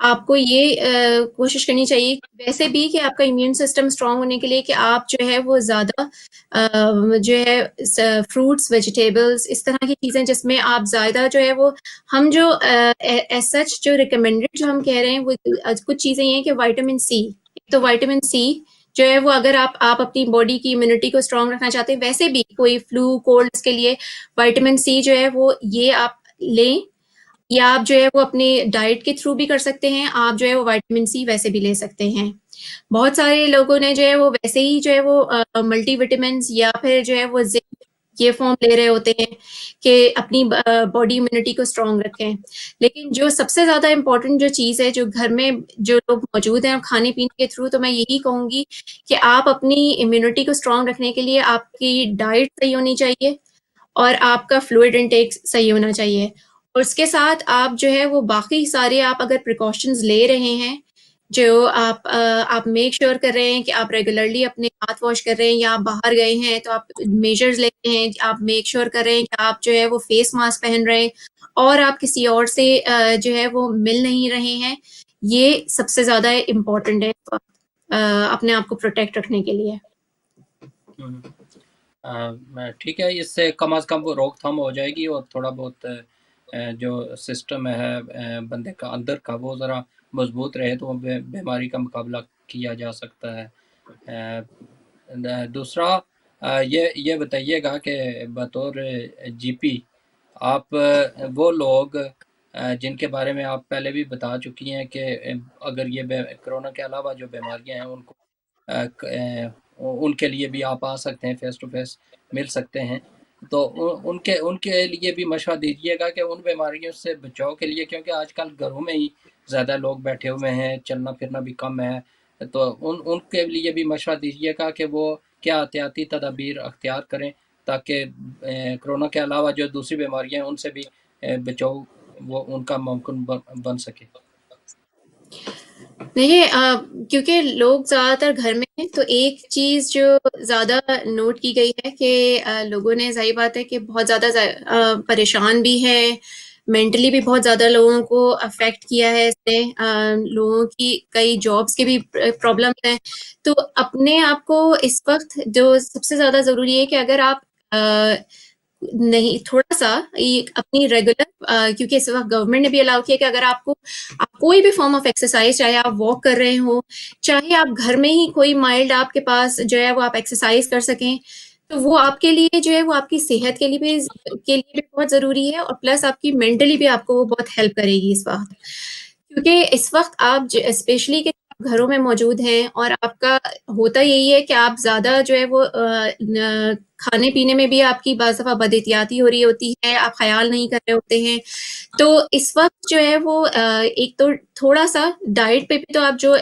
آپ کو یہ کوشش کرنی چاہیے ویسے بھی کہ آپ کا امیون سسٹم اسٹرانگ ہونے کے لیے کہ آپ جو ہے وہ زیادہ جو ہے فروٹس ویجیٹیبلس اس طرح کی چیزیں جس میں آپ زیادہ جو ہے وہ ہم جو ایز سچ جو ریکمینڈیڈ جو ہم کہہ رہے ہیں وہ کچھ چیزیں یہ ہیں کہ وائٹامن سی. تو وائٹامن سی جو ہے وہ اگر آپ اپنی باڈی کی امیونٹی کو اسٹرانگ رکھنا چاہتے ہیں ویسے بھی کوئی فلو کولڈس کے لیے وائٹامن سی جو ہے وہ یہ آپ لیں, یا آپ جو ہے وہ اپنے ڈائٹ کے تھرو بھی کر سکتے ہیں. آپ جو ہے وہ وائٹامن سی ویسے بھی لے سکتے ہیں. بہت سارے لوگوں نے جو ہے وہ ویسے ہی جو ہے وہ ملٹی وٹامنس یا پھر جو ہے وہ یہ فارم لے رہے ہوتے ہیں کہ اپنی باڈی امیونٹی کو اسٹرانگ رکھیں. لیکن جو سب سے زیادہ امپورٹنٹ جو چیز ہے جو گھر میں جو لوگ موجود ہیں کھانے پینے کے تھرو, تو میں یہی کہوں گی کہ آپ اپنی امیونٹی کو اسٹرانگ رکھنے کے لیے آپ کی ڈائٹ صحیح ہونی چاہیے اور آپ کا فلوئڈ انٹیک صحیح ہونا چاہیے. اور اس کے ساتھ آپ جو ہے وہ باقی سارے آپ اگر پریکاشنز لے رہے ہیں جو آپ میک شیور کر رہے ہیں کہ آپ ریگولرلی اپنے ہاتھ واش کر رہے ہیں, یا آپ باہر گئے ہیں تو آپ میجرز لیتے ہیں, آپ میک شیور کر رہے ہیں کہ آپ جو ہے وہ فیس ماسک پہن رہے ہیں اور آپ کسی اور سے جو ہے وہ مل نہیں رہے ہیں. یہ سب سے زیادہ امپورٹنٹ ہے اپنے آپ کو پروٹیکٹ رکھنے کے لیے. ٹھیک ہے, اس سے کم از کم وہ روک تھام ہو جائے گی اور تھوڑا بہت جو سسٹم ہے بندے کا اندر کا وہ ذرا مضبوط رہے تو بیماری کا مقابلہ کیا جا سکتا ہے. دوسرا یہ بتائیے گا کہ بطور جی پی آپ وہ لوگ جن کے بارے میں آپ پہلے بھی بتا چکی ہیں کہ اگر یہ کرونا کے علاوہ جو بیماریاں ہیں ان کو ان کے لیے بھی آپ آ سکتے ہیں, فیس ٹو فیس مل سکتے ہیں, تو ان کے لیے بھی مشورہ دیجیے گا کہ ان بیماریوں سے بچاؤ کے لیے, کیونکہ آج کل گھروں میں ہی زیادہ لوگ بیٹھے ہوئے ہیں, چلنا پھرنا بھی کم ہے, تو ان کے لیے بھی مشورہ دیجیے گا کہ وہ کیا احتیاطی تدابیر اختیار کریں تاکہ کرونا کے علاوہ جو دوسری بیماریاں ہیں ان سے بھی بچاؤ وہ ان کا ممکن بن سکے. دیکھیے کیونکہ لوگ زیادہ تر گھر میں ہیں تو ایک چیز جو زیادہ نوٹ کی گئی ہے کہ لوگوں نے ظاہر بات ہے کہ بہت زیادہ پریشان بھی ہیں, مینٹلی بھی بہت زیادہ لوگوں کو افیکٹ کیا ہے اس نے, لوگوں کی کئی جابس کے بھی پرابلم ہیں. تو اپنے آپ کو اس وقت جو سب سے زیادہ ضروری ہے کہ اگر آپ نہیں تھوڑا سا اپنی ریگولر کیونکہ اس وقت گورنمنٹ نے بھی الاؤ کیا کہ اگر آپ کوئی بھی فارم آف ایکسرسائز, چاہے آپ واک کر رہے ہوں, چاہے آپ گھر میں ہی کوئی مائلڈ آپ کے پاس جو ہے وہ آپ ایکسرسائز کر سکیں, تو وہ آپ کے لیے جو ہے وہ آپ کی صحت کے لیے بھی بہت ضروری ہے, اور پلس آپ کی مینٹلی بھی آپ کو وہ بہت ہیلپ کرے گی اس وقت. کیونکہ اس وقت آپ اسپیشلی کہ گھروں میں موجود ہیں اور آپ کا ہوتا یہی ہے کہ آپ زیادہ جو ہے وہ کھانے پینے میں بھی آپ کی بعض دفعہ بد احتیاطی ہو رہی ہوتی ہے, آپ خیال نہیں کر رہے ہوتے ہیں. تو اس وقت جو ہے وہ ایک تو تھوڑا سا ڈائٹ پہ بھی تو آپ جو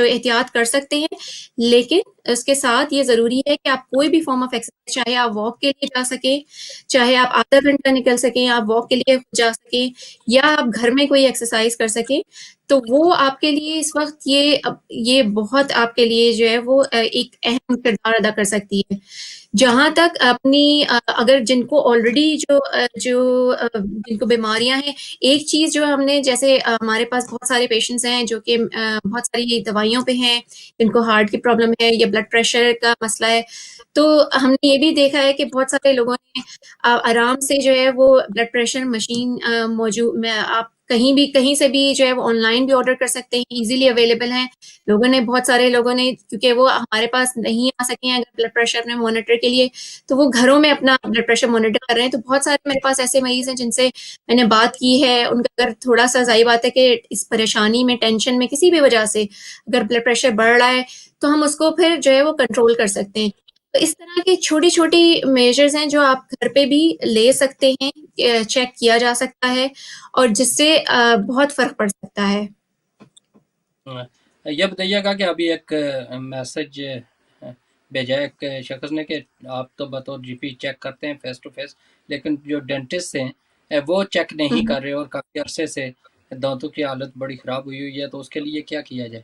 احتیاط کر سکتے ہیں, لیکن اس کے ساتھ یہ ضروری ہے کہ آپ کوئی بھی فارم آف ایکسرسائز, چاہے آپ واک کے لیے جا سکیں, چاہے آپ آدھا گھنٹہ نکل سکیں آپ واک کے لیے جا سکیں, یا آپ گھر میں کوئی ایکسرسائز کر سکیں, تو وہ آپ کے لیے اس وقت یہ بہت آپ کے لیے جو ہے وہ ایک اہم کردار ادا کر سکتی ہے. جہاں تک اپنی اگر جن کو آلریڈی جن کو بیماریاں ہیں, ایک چیز جو ہم نے جیسے ہمارے پاس بہت سارے پیشنٹس ہیں جو کہ بہت ساری دوائیوں پہ ہیں, جن کو ہارٹ کی پرابلم ہے یا بلڈ پریشر کا مسئلہ ہے, تو ہم نے یہ بھی دیکھا ہے کہ بہت سارے لوگوں نے آرام سے جو ہے وہ بلڈ پریشر مشین موجود, آپ کہیں سے بھی جو ہے وہ آن لائن بھی آرڈر کر سکتے ہیں, ایزیلی اویلیبل ہیں. بہت سارے لوگوں نے کیونکہ وہ ہمارے پاس نہیں آ سکے ہیں اگر بلڈ پریشر اپنے مانیٹر کے لیے, تو وہ گھروں میں اپنا بلڈ پریشر مانیٹر کر رہے ہیں. تو بہت سارے میرے پاس ایسے مریض ہیں جن سے میں نے بات کی ہے, ان کا اگر تھوڑا سا ظاہر بات ہے کہ اس پریشانی میں, ٹینشن میں, کسی بھی وجہ سے اگر بلڈ پریشر بڑھ رہا ہے تو ہم اس کو پھر جو ہے وہ کنٹرول کر سکتے ہیں. تو اس طرح کی چھوٹی چھوٹی میجرز ہیں جو آپ گھر پہ بھی لے سکتے ہیں, چیک کیا جا سکتا ہے, اور جس سے بہت فرق پڑ سکتا ہے. یہ بتائیے گا کہ ابھی ایک میسج بھیجا ہے ایک شخص نے کہ آپ تو بطور جی پی چیک کرتے ہیں فیس ٹو فیس, لیکن جو ڈینٹسٹ ہیں وہ چیک نہیں کر رہے اور کافی عرصے سے دانتوں کی حالت بڑی خراب ہوئی ہے, تو اس کے لیے کیا کیا جائے؟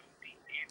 28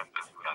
15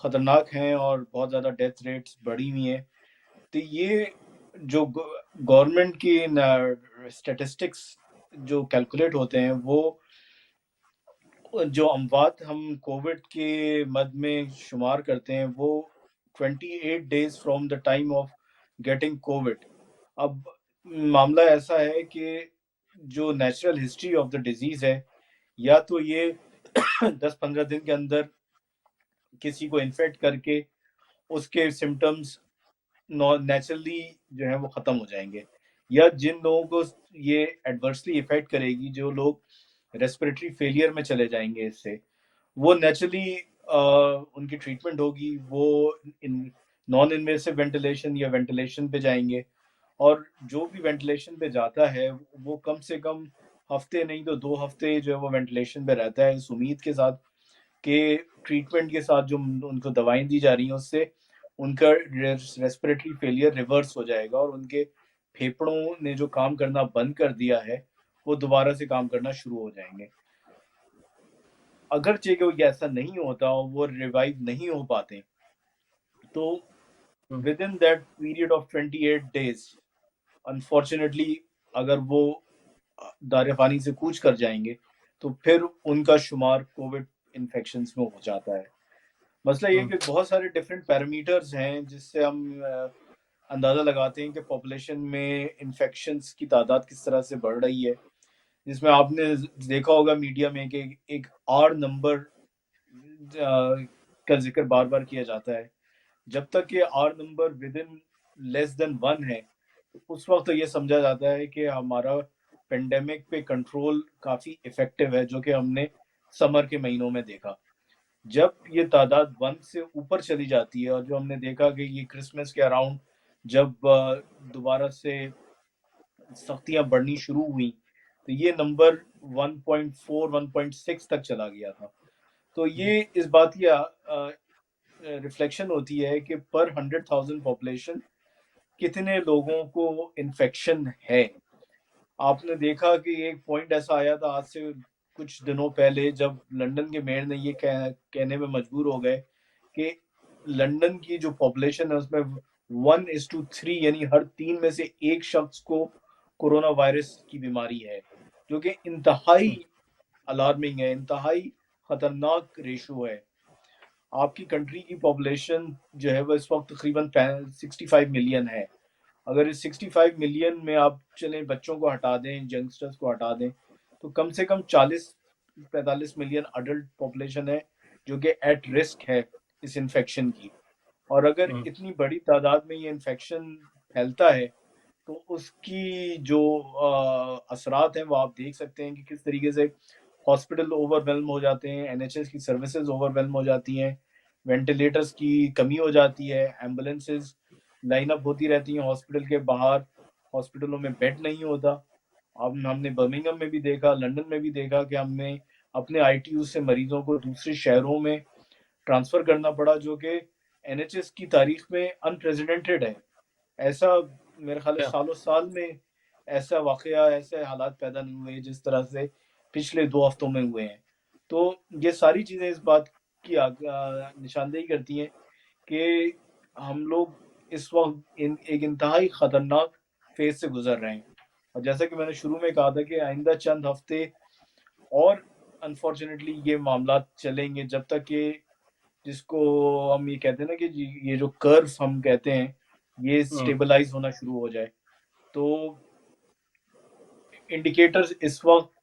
خطرناک ہیں اور بہت زیادہ ڈیتھ ریٹس بڑھی ہوئی ہیں. تو یہ جو گورنمنٹ کی اسٹیٹسٹکس جو کیلکولیٹ ہوتے ہیں، وہ جو اموات ہم کووڈ کے مد میں شمار کرتے ہیں وہ 28 days from the time of getting Covid. اب معاملہ ایسا ہے کہ جو natural history of the disease ہے، یا تو یہ 10-15 دن کے اندر کسی کو انفیکٹ کر کے اس کے سمٹمز نیچرلی جو ہے وہ ختم ہو جائیں گے، یا جن لوگوں کو یہ ایڈورسلی افیکٹ کرے گی، جو لوگ ریسپریٹری فیلئر میں چلے جائیں گے اس سے، وہ نیچرلی ان کی ٹریٹمنٹ ہوگی، وہ نان انویسو وینٹیلیشن یا وینٹیلیشن پہ جائیں گے. اور جو بھی وینٹیلیشن پہ جاتا ہے وہ کم سے کم ہفتے نہیں تو 2 ہفتے جو ہے وہ وینٹیلیشن پہ رہتا ہے، اس امید کے ساتھ کہ ٹریٹمنٹ کے ساتھ جو ان کو دوائیں دی جا رہی ہیں اس سے ان کا ریسپریٹری فیلئر ریورس ہو جائے گا، اور ان کے پھیپھڑوں نے جو کام کرنا بند کر دیا ہے وہ دوبارہ سے کام کرنا شروع ہو جائیں گے. اگرچہ کہ وہ ایسا نہیں ہوتا، وہ ریوائیو نہیں ہو پاتے، تو with in that period of 28 days unfortunately اگر وہ دار فانی سے کوچ کر جائیں گے تو پھر ان کا شمار کووڈ انفیکشنز میں ہو جاتا ہے. مسئلہ یہ کہ بہت سارے ڈفرینٹ پیرامیٹرز ہیں جس سے ہم اندازہ لگاتے ہیں کہ پاپولیشن میں انفیکشنز کی تعداد کس طرح سے بڑھ رہی ہے، جس میں آپ نے دیکھا ہوگا میڈیا میں کہ ایک آر نمبر کا ذکر بار بار کیا جاتا ہے. جب تک کہ آر نمبر ود ان لیس دین 1 ہے، اس وقت یہ سمجھا جاتا ہے کہ ہمارا پینڈیمک پہ کنٹرول کافی افیکٹو ہے، جو کہ ہم نے سمر کے مہینوں میں دیکھا. جب یہ تعداد 1 سے اوپر چلی جاتی ہے، اور جو ہم نے دیکھا کہ یہ کرسمس کے اراؤنڈ جب دوبارہ سے سختیاں بڑھنی شروع ہوئیں تو یہ نمبر 1.4 1.6 تک چلا گیا تھا. تو یہ اس بات کی ریفلیکشن ہوتی ہے کہ پر 100,000 پاپولیشن کتنے لوگوں کو انفیکشن ہے. آپ نے دیکھا کہ ایک پوائنٹ ایسا آیا تھا آج سے کچھ دنوں پہلے، جب لنڈن کے میئر نے یہ کہنے میں مجبور ہو گئے کہ لنڈن کی جو پاپولیشن ہے اس میں 1:3 یعنی ہر 3 میں سے ایک شخص کو کورونا وائرس کی بیماری ہے، جو کہ انتہائی الارمنگ ہے، انتہائی خطرناک ریشو ہے. آپ کی کنٹری کی پاپولیشن جو ہے وہ اس وقت تقریباً 65 ملین ہے. اگر اس 65 ملین میں آپ چلیں بچوں کو ہٹا دیں، ینگسٹرز کو ہٹا دیں، تو کم سے کم 40-45 ملین اڈلٹ پاپولیشن ہے جو کہ ایٹ رسک ہے اس انفیکشن کی. اور اگر اتنی بڑی تعداد میں یہ انفیکشن پھیلتا ہے تو اس کی جو اثرات ہیں وہ آپ دیکھ سکتے ہیں کہ کس طریقے سے ہاسپٹل اوور ویلم ہو جاتے ہیں، این ایچ ایس کی سروسز اوور ویلم ہو جاتی ہیں، وینٹیلیٹرز کی کمی ہو جاتی ہے، ایمبولینسز لائن اپ ہوتی رہتی ہیں ہاسپٹل کے باہر، ہاسپٹلوں میں بیڈ نہیں ہوتا. اب ہم نے برمنگھم میں بھی دیکھا، لنڈن میں بھی دیکھا کہ ہم نے اپنے آئی ٹی یو سے مریضوں کو دوسرے شہروں میں ٹرانسفر کرنا پڑا، جو کہ این ایچ ایس کی تاریخ میں انپریزیڈنٹڈ ہے. ایسا میرے خیال ہے سالوں سال میں ایسا واقعہ، ایسے حالات پیدا نہیں ہوئے جس طرح سے پچھلے 2 ہفتوں میں ہوئے ہیں. تو یہ ساری چیزیں اس بات کی نشاندہی کرتی ہیں کہ ہم لوگ اس وقت ایک انتہائی خطرناک فیز سے گزر رہے ہیں. اور جیسا کہ میں نے شروع میں کہا تھا کہ آئندہ چند ہفتے اور انفارچونیٹلی یہ معاملات چلیں گے جب تک کہ جس کو ہم یہ کہتے ہیں نا کہ یہ جو کرو ہم کہتے ہیں یہ سٹیبلائز ہونا شروع ہو جائے. تو انڈیکیٹرز اس وقت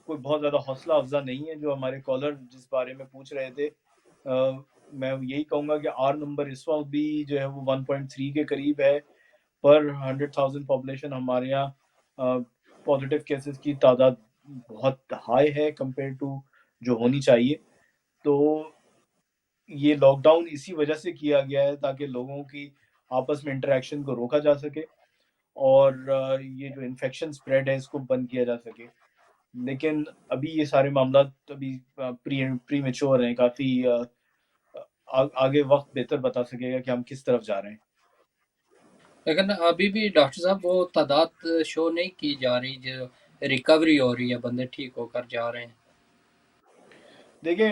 کوئی بہت زیادہ حوصلہ افزا نہیں ہے. جو ہمارے کالر جس بارے میں پوچھ رہے تھے، میں یہی کہوں گا کہ آر نمبر اس وقت بھی جو ہے وہ 1.3 کے قریب ہے. پر 100,000 پاپولیشن ہمارے یہاں پازیٹیو کیسز کی تعداد بہت ہائی ہے کمپیئر ٹو جو ہونی چاہیے. تو یہ لاک ڈاؤن اسی وجہ سے کیا گیا ہے تاکہ لوگوں کی آپس میں انٹریکشن کو روکا جا سکے اور یہ جو انفیکشن سپریڈ ہے اس کو بند کیا جا سکے. لیکن ابھی یہ سارے معاملات ابھی پری میچور ہیں کافی. آگے وقت بہتر بتا سکے گا کہ ہم کس طرف جا رہے ہیں. لیکن ابھی بھی ڈاکٹر صاحب وہ تعداد شو نہیں کی جا رہی جو ریکوری ہو رہی ہے، بندے ٹھیک ہو کر جا رہے ہیں. دیکھیں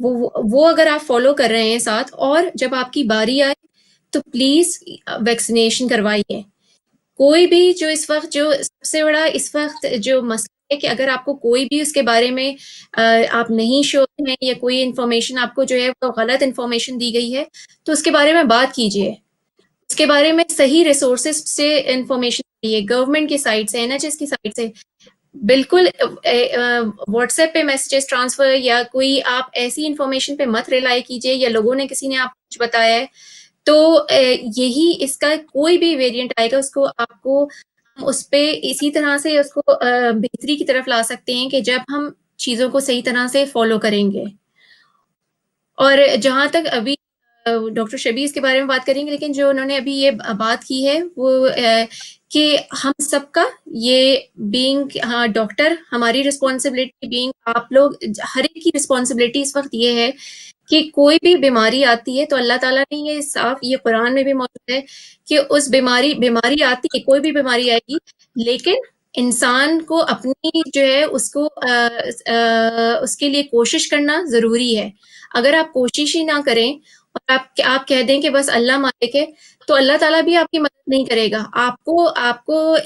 وہ اگر آپ فالو کر رہے ہیں ساتھ، اور جب آپ کی باری آئے تو پلیز ویکسینیشن کروائیے. کوئی بھی جو اس وقت جو سب سے بڑا اس وقت جو مسئلہ ہے کہ اگر آپ کو کوئی بھی اس کے بارے میں آپ نہیں شیور ہیں یا کوئی انفارمیشن آپ کو جو ہے وہ غلط انفارمیشن دی گئی ہے تو اس کے بارے میں بات کیجیے. اس کے بارے میں صحیح ریسورسز سے انفارمیشن دیے، گورنمنٹ کی سائٹ سے، NHS کی سائٹ سے. بالکل واٹس ایپ پہ میسیجز ٹرانسفر یا کوئی آپ ایسی انفارمیشن پہ مت ریلائی کیجیے، یا لوگوں نے کسی نے آپ کو کچھ بتایا ہے تو یہی اس کا کوئی بھی ویریئنٹ آئے گا اس کو آپ کو ہم اس پہ اسی طرح سے اس کو بہتری کی طرف لا سکتے ہیں کہ جب ہم چیزوں کو صحیح طرح سے فالو کریں گے. اور جہاں تک ابھی ڈاکٹر شبی اس کے بارے میں بات کریں گے، لیکن جو انہوں نے ابھی یہ بات کی ہے وہ کہ ہم سب کا یہ بینگ ڈاکٹر، ہماری رسپانسبلٹی بینگ آپ لوگ، ہر ایک کی رسپانسبلٹی اس وقت یہ ہے کہ کوئی بھی بیماری آتی ہے تو اللہ تعالیٰ نے یہ صاف، یہ قرآن میں بھی موجود ہے کہ اس بیماری آتی ہے، کوئی بھی بیماری آئے گی، لیکن انسان کو اپنی جو ہے اس کو اس کے لیے کوشش کرنا ضروری ہے. اگر آپ کوشش ہی نہ کریں اور آپ کہہ دیں کہ بس اللہ مالک ہے، تو اللہ تعالیٰ بھی آپ کی مدد نہیں کرے گا. آپ کو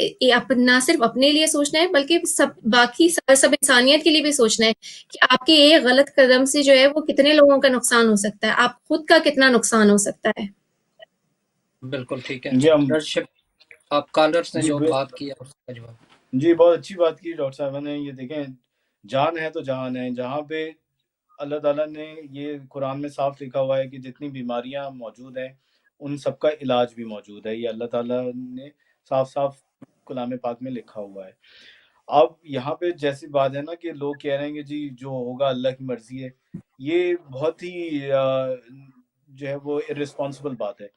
نہ صرف اپنے لیے سوچنا ہے بلکہ باقی سب انسانیت کے لیے بھی سوچنا ہے کہ آپ کے ایک غلط قدم سے جو ہے وہ کتنے لوگوں کا نقصان ہو سکتا ہے، آپ خود کا کتنا نقصان ہو سکتا ہے. بالکل ٹھیک ہے. جی ہم ڈاکٹر شبیر، آپ کالرس نے جی جو بات کی ہے اس کا جواب. جی بہت اچھی بات کی ڈاکٹر صاحبہ نے. یہ دیکھیں، جان ہے تو جہان ہے. جہاں پہ اللہ تعالیٰ نے یہ قرآن میں صاف لکھا ہوا ہے کہ جتنی بیماریاں موجود ہیں ان سب کا علاج بھی موجود ہے. یہ اللہ تعالیٰ نے صاف صاف کلام پاک میں لکھا ہوا ہے. اب یہاں پہ جیسی بات ہے نا کہ لوگ کہہ رہے ہیں کہ جی جو ہوگا اللہ کی مرضی ہے، یہ بہت ہی جو ہے وہ ارسپانسبل بات ہے.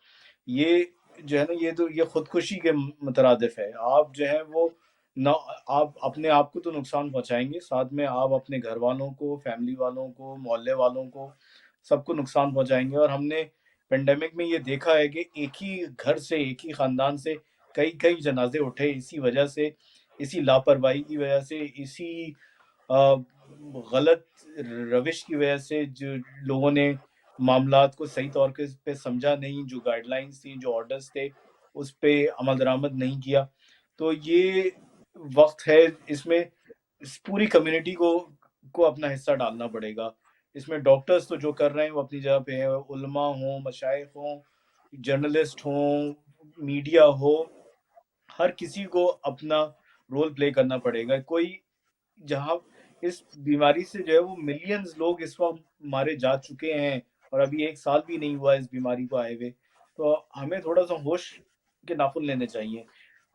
یہ جو ہے نا یہ خودکشی کے مترادف ہے. آپ جو ہے وہ نہ آپ اپنے آپ کو تو نقصان پہنچائیں گے، ساتھ میں آپ اپنے گھر والوں کو، فیملی والوں کو، محلے والوں کو، سب کو نقصان پہنچائیں گے. اور ہم نے پینڈیمک میں یہ دیکھا ہے کہ ایک ہی گھر سے، ایک ہی خاندان سے کئی جنازے اٹھے اسی وجہ سے، اسی لاپرواہی کی وجہ سے، اسی غلط روش کی وجہ سے. جو لوگوں نے معاملات کو صحیح طور پہ سمجھا نہیں، جو گائیڈ لائنز تھیں، جو آرڈرز تھے، اس پہ عمل درآمد نہیں کیا. تو یہ وقت ہے، اس میں اس پوری کمیونٹی کو اپنا حصہ ڈالنا پڑے گا. اس میں ڈاکٹرز تو جو کر رہے ہیں وہ اپنی جگہ پہ ہیں، علماء ہوں، مشائخ ہوں، جرنلسٹ ہوں، میڈیا ہو، ہر کسی کو اپنا رول پلے کرنا پڑے گا. کوئی جہاں اس بیماری سے جو ہے وہ ملینز لوگ اس وقت مارے جا چکے ہیں، اور ابھی 1 سال بھی نہیں ہوا اس بیماری کو آئے ہوئے، تو ہمیں تھوڑا سا ہوش کے ناخن لینے چاہیے.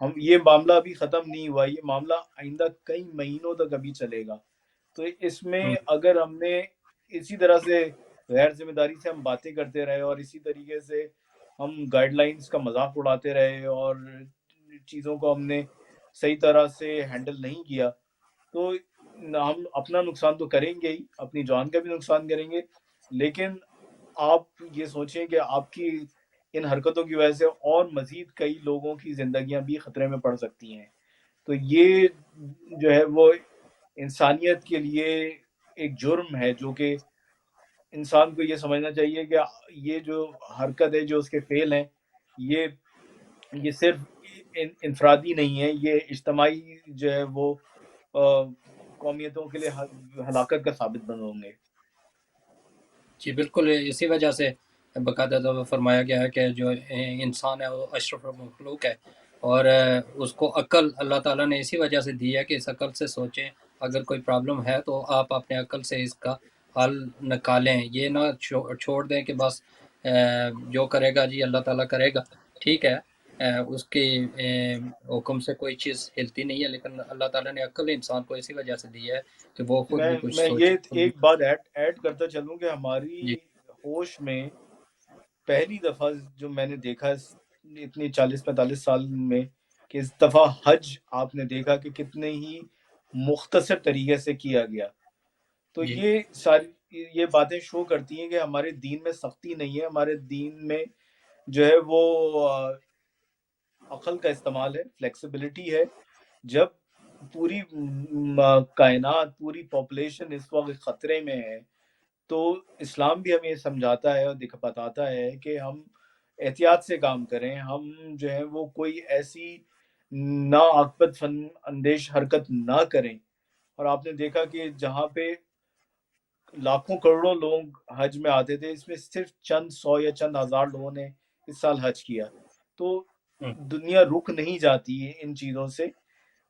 یہ معاملہ ابھی ختم نہیں ہوا، یہ معاملہ آئندہ کئی مہینوں تک ابھی چلے گا. تو اس میں اگر ہم نے اسی طرح سے غیر ذمہ داری سے ہم باتیں کرتے رہے، اور اسی طریقے سے ہم گائیڈ لائنز کا مذاق اڑاتے رہے، اور چیزوں کو ہم نے صحیح طرح سے ہینڈل نہیں کیا، تو ہم اپنا نقصان تو کریں گے ہی، اپنی جان کا بھی نقصان کریں گے. لیکن آپ یہ سوچیں کہ آپ کی ان حرکتوں کی وجہ سے اور مزید کئی لوگوں کی زندگیاں بھی خطرے میں پڑ سکتی ہیں. تو یہ جو ہے وہ انسانیت کے لیے ایک جرم ہے، جو کہ انسان کو یہ سمجھنا چاہیے کہ یہ جو حرکت ہے، جو اس کے فعل ہیں، یہ صرف انفرادی نہیں ہے، یہ اجتماعی جو ہے وہ قومیتوں کے لیے ہلاکت کا ثابت بن ہوں گے. جی بالکل، اسی وجہ سے باقاعدہ فرمایا گیا ہے کہ جو انسان ہے وہ اشرف المخلوق ہے، اور اس کو عقل اللہ تعالیٰ نے اسی وجہ سے دی ہے کہ اس عقل سے سوچیں. اگر کوئی پرابلم ہے تو آپ اپنے عقل سے اس کا حل نکالیں، یہ نہ چھوڑ دیں کہ بس جو کرے گا جی اللہ تعالیٰ کرے گا. ٹھیک ہے، اس کے حکم سے کوئی چیز ہلتی نہیں ہے، لیکن اللہ تعالیٰ نے عقل انسان کو اسی وجہ سے دی ہے کہ وہ خود بھی کچھ میں سوچے. یہ ایک بات ایڈ کرتا چلوں کہ ہماری جی ہوش میں پہلی دفعہ جو میں نے دیکھا اتنی 40-45 سال میں، کہ اس دفعہ حج آپ نے دیکھا کہ کتنے ہی مختصر طریقے سے کیا گیا. تو جی یہ ساری یہ باتیں شو کرتی ہیں کہ ہمارے دین میں سختی نہیں ہے، ہمارے دین میں جو ہے وہ عقل کا استعمال ہے، فلیکسیبلٹی ہے. جب پوری کائنات، پوری پاپولیشن اس وقت خطرے میں ہے، تو اسلام بھی ہمیں سمجھاتا ہے اور بتاتا ہے کہ ہم احتیاط سے کام کریں، ہم جو ہے وہ کوئی ایسی ناعاقبت اندیش حرکت نہ کریں. اور آپ نے دیکھا کہ جہاں پہ لاکھوں کروڑوں لوگ حج میں آتے تھے، اس میں صرف چند سو یا چند ہزار لوگوں نے اس سال حج کیا. تو دنیا رک نہیں جاتی ہے ان چیزوں سے،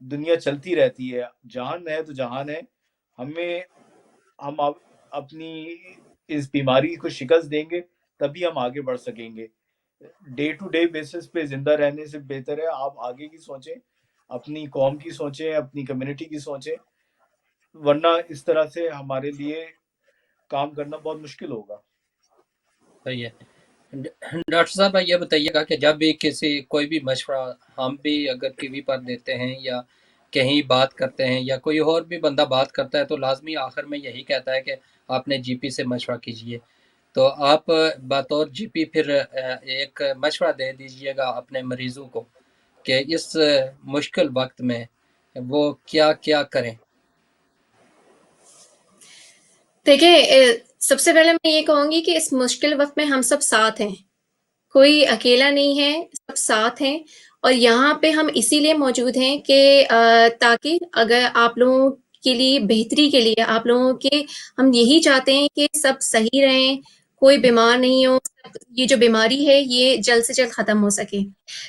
دنیا چلتی رہتی ہے. جہان ہے تو جہان ہے. ہم اپنی اس بیماری کو شکست دیں گے تبھی ہم آگے بڑھ سکیں گے. ڈے ٹو ڈے بیسس پہ زندہ رہنے سے بہتر ہے آپ آگے کی سوچیں، اپنی قوم کی سوچیں، اپنی کمیونٹی کی سوچیں، ورنہ اس طرح سے ہمارے لیے کام کرنا بہت مشکل ہوگا. صحیح ہے. ڈاکٹر صاحب یہ بتائیے گا کہ جب بھی کوئی بھی مشورہ ہم بھی اگر ٹی وی پر دیتے ہیں یا کہیں بات کرتے ہیں یا کوئی اور بھی بندہ بات کرتا ہے تو لازمی آخر میں یہی کہتا ہے کہ آپ نے جی پی سے مشورہ کیجئے. تو آپ بطور جی پی پھر ایک مشورہ دے دیجئے گا اپنے مریضوں کو کہ اس مشکل وقت میں وہ کیا کیا کریں. دیکھیں، سب سے پہلے میں یہ کہوں گی کہ اس مشکل وقت میں ہم سب ساتھ ہیں، کوئی اکیلا نہیں ہے، سب ساتھ ہیں. اور یہاں پہ ہم اسی لیے موجود ہیں کہ تاکہ اگر آپ لوگوں کے لیے بہتری کے لیے آپ لوگوں کے ہم یہی چاہتے ہیں کہ سب صحیح رہیں، کوئی بیمار نہیں ہو، یہ جو بیماری ہے یہ جلد سے جلد ختم ہو سکے.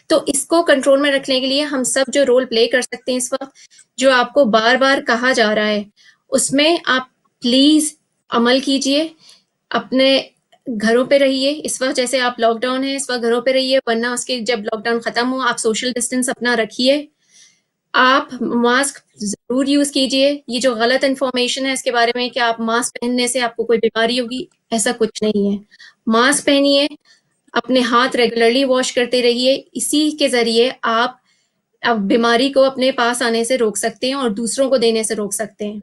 تو اس کو کنٹرول میں رکھنے کے لیے ہم سب جو رول پلے کر سکتے ہیں اس وقت، جو آپ کو بار بار کہا جا رہا ہے، اس میں آپ پلیز عمل کیجئے. اپنے گھروں پہ رہیے. اس وقت جیسے آپ لاک ڈاؤن ہے، اس وقت گھروں پہ رہیے، ورنہ اس کے جب لاک ڈاؤن ختم ہو آپ سوشل ڈسٹینس اپنا رکھیے. آپ ماسک ضرور یوز کیجئے. یہ جو غلط انفارمیشن ہے اس کے بارے میں کہ آپ ماسک پہننے سے آپ کو کوئی بیماری ہوگی، ایسا کچھ نہیں ہے. ماسک پہنیے، اپنے ہاتھ ریگولرلی واش کرتے رہیے. اسی کے ذریعے آپ بیماری کو اپنے پاس آنے سے روک سکتے ہیں اور دوسروں کو دینے سے روک سکتے ہیں.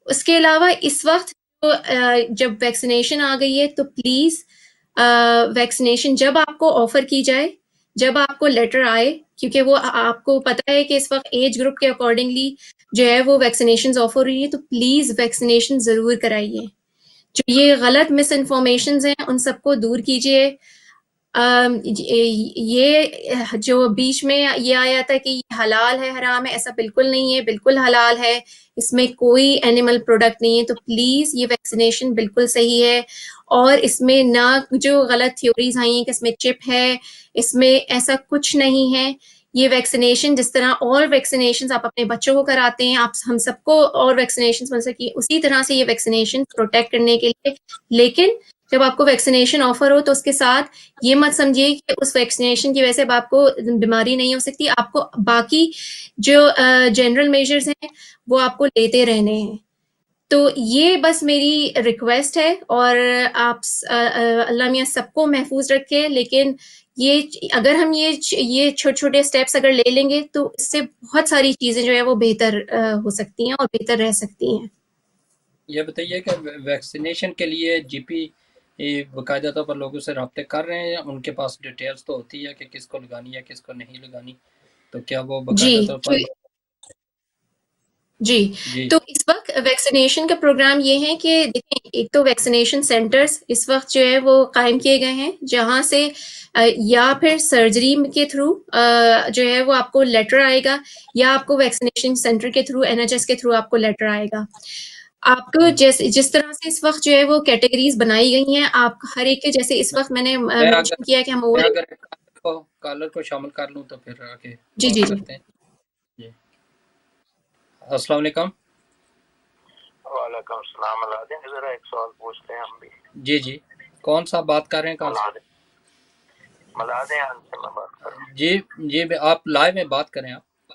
اس کے علاوہ اس وقت جب ویکسینیشن آ گئی ہے تو پلیز ویکسینیشن جب آپ کو آفر کی جائے، جب آپ کو لیٹر آئے، کیونکہ وہ آپ کو پتہ ہے کہ اس وقت ایج گروپ کے اکارڈنگلی جو ہے وہ ویکسینیشن آفر ہوئی ہے، تو پلیز ویکسینیشن ضرور کرائیے. جو یہ غلط مس انفارمیشنز ہیں ان سب کو دور کیجیے. یہ جو بیچ میں یہ آیا تھا کہ یہ حلال ہے حرام ہے، ایسا بالکل نہیں ہے، بالکل حلال ہے. اس میں کوئی اینیمل پروڈکٹ نہیں ہے. تو پلیز یہ ویکسینیشن بالکل صحیح ہے. اور اس میں نہ جو غلط تھیوریز آئی ہیں کہ اس میں چپ ہے، اس میں ایسا کچھ نہیں ہے. یہ ویکسینیشن جس طرح اور ویکسینیشن آپ اپنے بچوں کو کراتے ہیں، آپ ہم سب کو اور ویکسینیشن مل سکی، اسی طرح سے یہ ویکسینیشن پروٹیکٹ کرنے کے لیے. لیکن جب آپ کو ویکسینیشن آفر ہو تو اس کے ساتھ یہ مت سمجھیے کہ اس ویکسینیشن کی وجہ سے آپ کو بیماری نہیں ہو سکتی. آپ کو باقی جو جنرل میجرز ہیں وہ آپ کو لیتے رہنے ہیں. تو یہ بس میری ریکویسٹ ہے. اور آپ اللہ میاں سب کو محفوظ رکھے. لیکن یہ اگر ہم یہ چھوٹے چھوٹے سٹیپس اگر لے لیں گے تو اس سے بہت ساری چیزیں جو ہے وہ بہتر ہو سکتی ہیں اور بہتر رہ سکتی ہیں. یہ بتائیے کہ ویکسینیشن کے لیے جی پی باقاعدہ طور پر لوگوں سے رابطے کر رہے ہیں، ان کے پاس ڈیٹیلز تو ہوتی ہے کہ کس کو لگانی ہے کس کو نہیں لگانی، تو کیا وہ باقاعدہ طور پر جی تو اس وقت ویکسینیشن کا پروگرام یہ ہے کہ دیکھیں، ایک تو ویکسینیشن سینٹرز اس وقت جو ہے وہ قائم کیے گئے ہیں، جہاں سے یا پھر سرجری کے تھرو جو ہے وہ آپ کو لیٹر آئے گا، یا آپ کو ویکسینیشن سینٹر کے تھرو NHS کے تھرو آپ کو لیٹر آئے گا. آپ کو جس طرح سے اس وقت جو ہے وہ کیٹیگریز بنائی گئی ہیں، آپ ہر ایک کے جیسے اس وقت میں نے مینشن کیا کہ ہم میں اگر کالر کو شامل کر لوں تو پھر آگے جی کرتے ہیں. جی السلام علیکم. وعلیکم السلام. ذرا ایک سوال پوچھتے ہیں ہم بھی. جی کون سا بات کر رہے ہیں؟ کہاں سے؟ ملادیان سے میں بات کر رہا ہوں. جی آپ لائیو میں بات کریں. آپ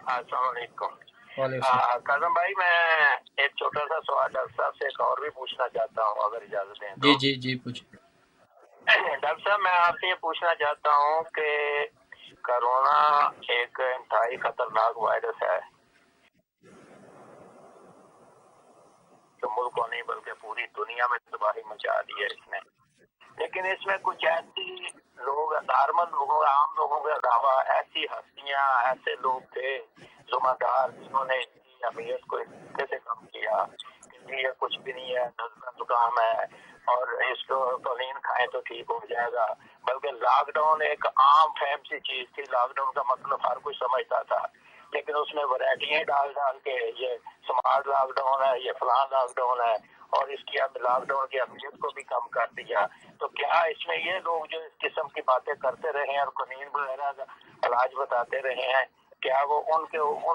السلام علیکم. وعلیکم السلام. کاظم بھائی، میں ایک چھوٹا سا سوال ڈاکٹر صاحب سے ایک اور بھی پوچھنا چاہتا ہوں اگر اجازت دیں تو. جی پوچھیں. ڈاکٹر صاحب میں آپ سے یہ پوچھنا چاہتا ہوں کہ کرونا ایک انتہائی خطرناک وائرس ہے جو ملک کو نہیں بلکہ پوری دنیا میں تباہی مچا دی ہے اس نے. لیکن اس میں کچھ ایسی لوگ، نارمل لوگوں، عام لوگوں کے علاوہ ایسی ہستیاں، ایسے لوگ تھے ذمہ دار، جنہوں نے اہمیت کو اس طریقے سے کم کیا کہ الرجی ہے کچھ بھی نہیں ہے، نزلہ زکام ہے اور اس کو کولین کھائیں تو ٹھیک ہو جائے گا، بلکہ لاک ڈاؤن ایک عام فہم سی چیز تھی، لاک ڈاؤن کا مطلب ہر کوئی سمجھتا تھا، لیکن اس میں ورائٹیاں ڈال کے یہ سمارٹ لاک ڈاؤن ہے، یہ فلاں لاک ڈاؤن ہے، اور اس کی اب لاک ڈاؤن کی اہمیت کو بھی کم کر دیا. تو کیا اس میں یہ لوگ جو اس قسم کی باتیں کرتے رہے ہیں اور قنین وغیرہ کا علاج بتاتے رہے ہیں، کیا وہ ان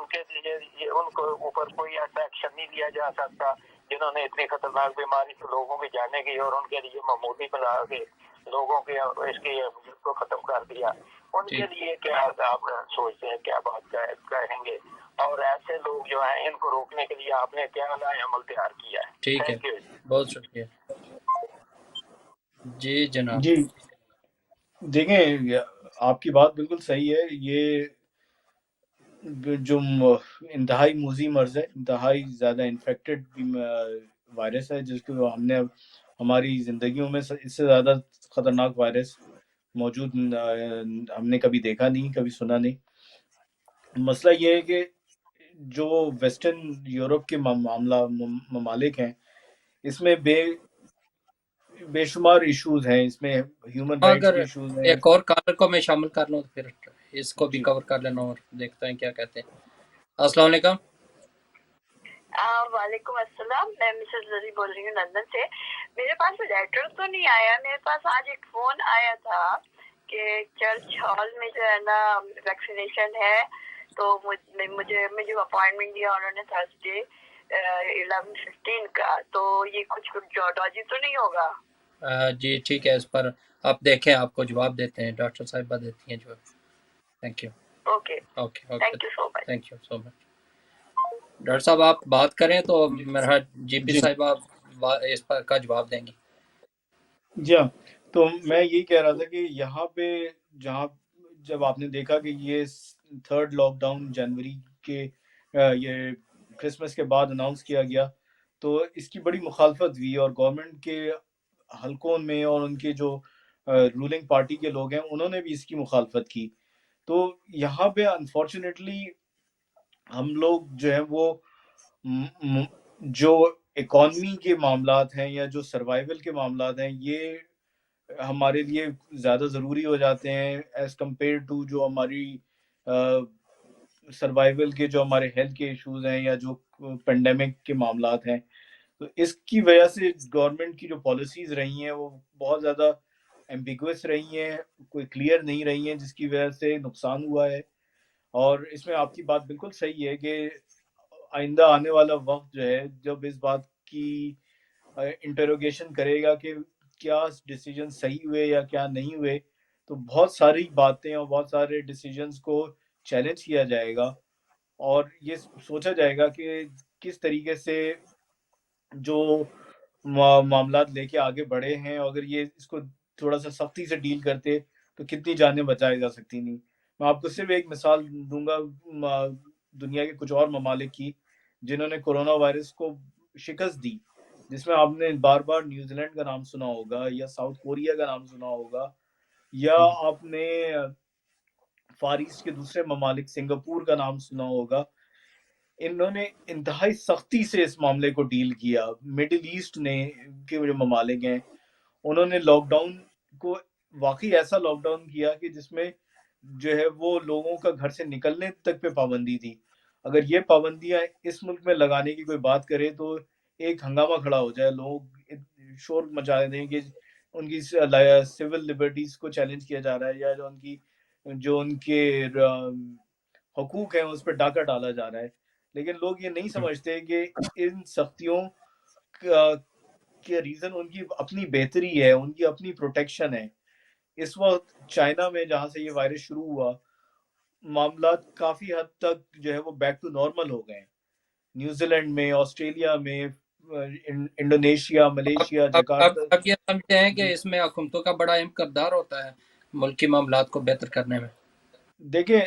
کے لیے ان کو اوپر کوئی ایسا ایکشن نہیں لیا جا سکتا جنہوں نے اتنی خطرناک بیماری سے لوگوں کی جانے کی اور ان کے لیے معمولی بنا کے لوگوں کے اس کی اہمیت کو ختم کر دیا؟ ان کے لیے کیا آپ سوچتے ہیں، کیا بات کہیں گے؟ اور ایسے لوگ جو ہیں ان کو روکنے کے لیے آپ نے کیا نیا عمل تیار کیا ہے؟ ٹھیک ہے، تھینک یو. بہت شکریہ. جی جناب. جی دیکھیں، آپ کی بات بالکل صحیح ہے. یہ جو انتہائی موذی مرض ہے، انتہائی زیادہ انفیکٹڈ وائرس ہے، جس کو ہم نے ہماری زندگیوں میں اس سے زیادہ خطرناک وائرس موجود ہم نے کبھی دیکھا نہیں، کبھی سنا نہیں. مسئلہ یہ ہے کہ جو ویسٹرن یورپ کے ممالک ہیں، اس میں بے شمار ایشوز ہیں، اس میں ہیومن رائٹس اگر کے ایشوز ہیں. ایک اور کالر کو میں شامل کر لوں تو پھر اس کو بھی جی کور کر لینا اور دیکھتے ہیں کیا کہتے ہیں. السلام علیکم. وعلیکم السلام، میں مسز زری بول رہی ہوں لندن سے. میرے پاس لیٹر تو نہیں آیا، میرے پاس آج ایک فون آیا تھا کہ چرچ ہال میں جو ہے نا ویکسینیشن ہے، تو مجھے جو اپوائنٹمنٹ دیا انہوں نے تھرسڈے 11:15 کا، تو یہ کچھ ڈاجی تو نہیں ہوگا؟ جی ٹھیک ہے، اس پر آپ دیکھیں، آپ کو جواب دیتے ہیں، ڈاکٹر صاحبہ دیتی ہیں جواب. Thank you. Okay, okay okay, thank you so much. Thank you so much. Doctor صاحب آپ بات کریں تو میرا جی پی جی صاحبہ اس پر کا جواب دیں گی. جی ہاں، تو میں یہی کہہ رہا تھا کہ یہاں پہ جب آپ نے دیکھا کہ یہ تھرڈ لاک ڈاؤن جنوری کے یہ کرسمس کے بعد اناؤنس کیا گیا، تو اس کی بڑی مخالفت ہوئی، اور گورنمنٹ کے حلقوں میں اور ان کے جو رولنگ پارٹی کے لوگ ہیں انہوں نے بھی اس کی مخالفت کی. تو یہاں پہ انفارچونیٹلی ہم لوگ جو ہیں وہ جو اکانومی کے معاملات ہیں یا جو سروائیول کے معاملات ہیں، یہ ہمارے لیے زیادہ ضروری ہو جاتے ہیں ایز کمپیئر ٹو جو ہماری سروائیول کے جو ہمارے ہیلتھ کے ایشوز ہیں یا جو پینڈیمک کے معاملات ہیں. تو اس کی وجہ سے گورنمنٹ کی جو پالیسیز رہی ہیں وہ بہت زیادہ ایمبیگوس رہی ہیں، کوئی کلیئر نہیں رہی ہیں، جس کی وجہ سے نقصان ہوا ہے. اور اس میں آپ کی بات بالکل صحیح ہے کہ آئندہ آنے والا وقت جو ہے جب اس بات کی انٹروگیشن کرے گا کہ کیا ڈیسیجن صحیح ہوئے یا کیا نہیں ہوئے، تو بہت ساری باتیں اور بہت سارے ڈیسیجنز کو چیلنج کیا جائے گا، اور یہ سوچا جائے گا کہ کس طریقے سے جو معاملات لے کے آگے بڑھے ہیں، اگر یہ اس کو تھوڑا سا سختی سے ڈیل کرتے تو کتنی جانیں بچائی جا سکتی نہیں. میں آپ کو صرف ایک مثال دوں گا دنیا کے کچھ اور ممالک کی جنہوں نے کرونا وائرس کو شکست دی، جس میں آپ نے بار بار نیوزی لینڈ کا نام سنا ہوگا یا ساؤتھ کوریا کا نام سنا ہوگا، یا آپ نے فار ایسٹ کے دوسرے ممالک سنگاپور کا نام سنا ہوگا. انہوں نے انتہائی سختی سے اس معاملے کو ڈیل کیا. مڈل ایسٹ نے کے جو ممالک ہیں انہوں نے لاک ڈاؤن کو واقعی ایسا لاک ڈاؤن کیا کہ جس میں جو ہے وہ لوگوں کا گھر سے نکلنے تک پہ پابندی تھی. اگر یہ پابندیاں اس ملک میں لگانے کی کوئی بات کرے تو ایک ہنگامہ کھڑا ہو جائے، لوگ شور مچا دیں کہ ان کی سول لبرٹیز کو چیلنج کیا جا رہا ہے، یا جو ان کے حقوق ہیں اس پہ ڈاکہ ڈالا جا رہا ہے. لیکن لوگ یہ نہیں سمجھتے کہ ان سختیوں کے ریزن ان کی اپنی بہتری ہے، ان کی اپنی پروٹیکشن ہے. اس وقت چائنا میں جہاں سے یہ وائرس شروع ہوا، معاملات کافی حد تک جو ہے وہ بیک ٹو نارمل ہو گئے ہیں. نیوزی لینڈ میں، آسٹریلیا میں، انڈونیشیا، ملیشیا، جکارتا. اب یہ سمجھتے ہیں کہ اس میں حکومتوں کا بڑا اہم کردار ہوتا ہے ملکی معاملات کو بہتر کرنے میں. دیکھیں،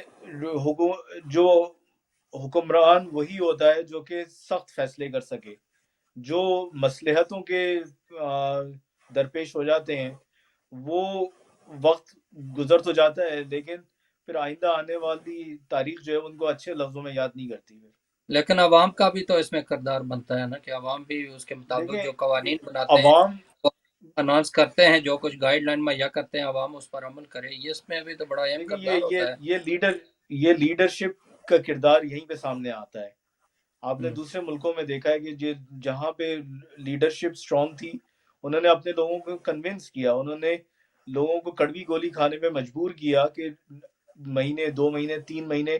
جو حکمران وہی ہوتا ہے جو کہ سخت فیصلے کر سکے. جو مصلحتوں کے درپیش ہو جاتے ہیں وہ وقت گزر تو جاتا ہے، لیکن پھر آئندہ آنے والی تاریخ جو ہے ان کو اچھے لفظوں میں یاد نہیں کرتی. لیکن عوام کا بھی تو اس میں کردار بنتا ہے نا کہ عوام بھی اس کے مطابق دیکھیں جو قوانین بناتے ہیں عوام اناؤنس کرتے ہیں، جو کچھ گائیڈ لائن مہیا کرتے ہیں عوام اس پر عمل کرے، یہ اس میں بھی تو بڑا اہم دیکھیں کردار ہوتا ہے۔ یہ لیڈرشپ کا کردار یہیں پہ سامنے آتا ہے. آپ نے ہم، دوسرے ملکوں میں دیکھا ہے کہ جہاں پہ لیڈرشپ سٹرونگ تھی انہوں نے اپنے لوگوں کو کنونس کیا، انہوں نے لوگوں کو کڑوی گولی کھانے پہ مجبور کیا کہ مہینے 2 مہینے 3 مہینے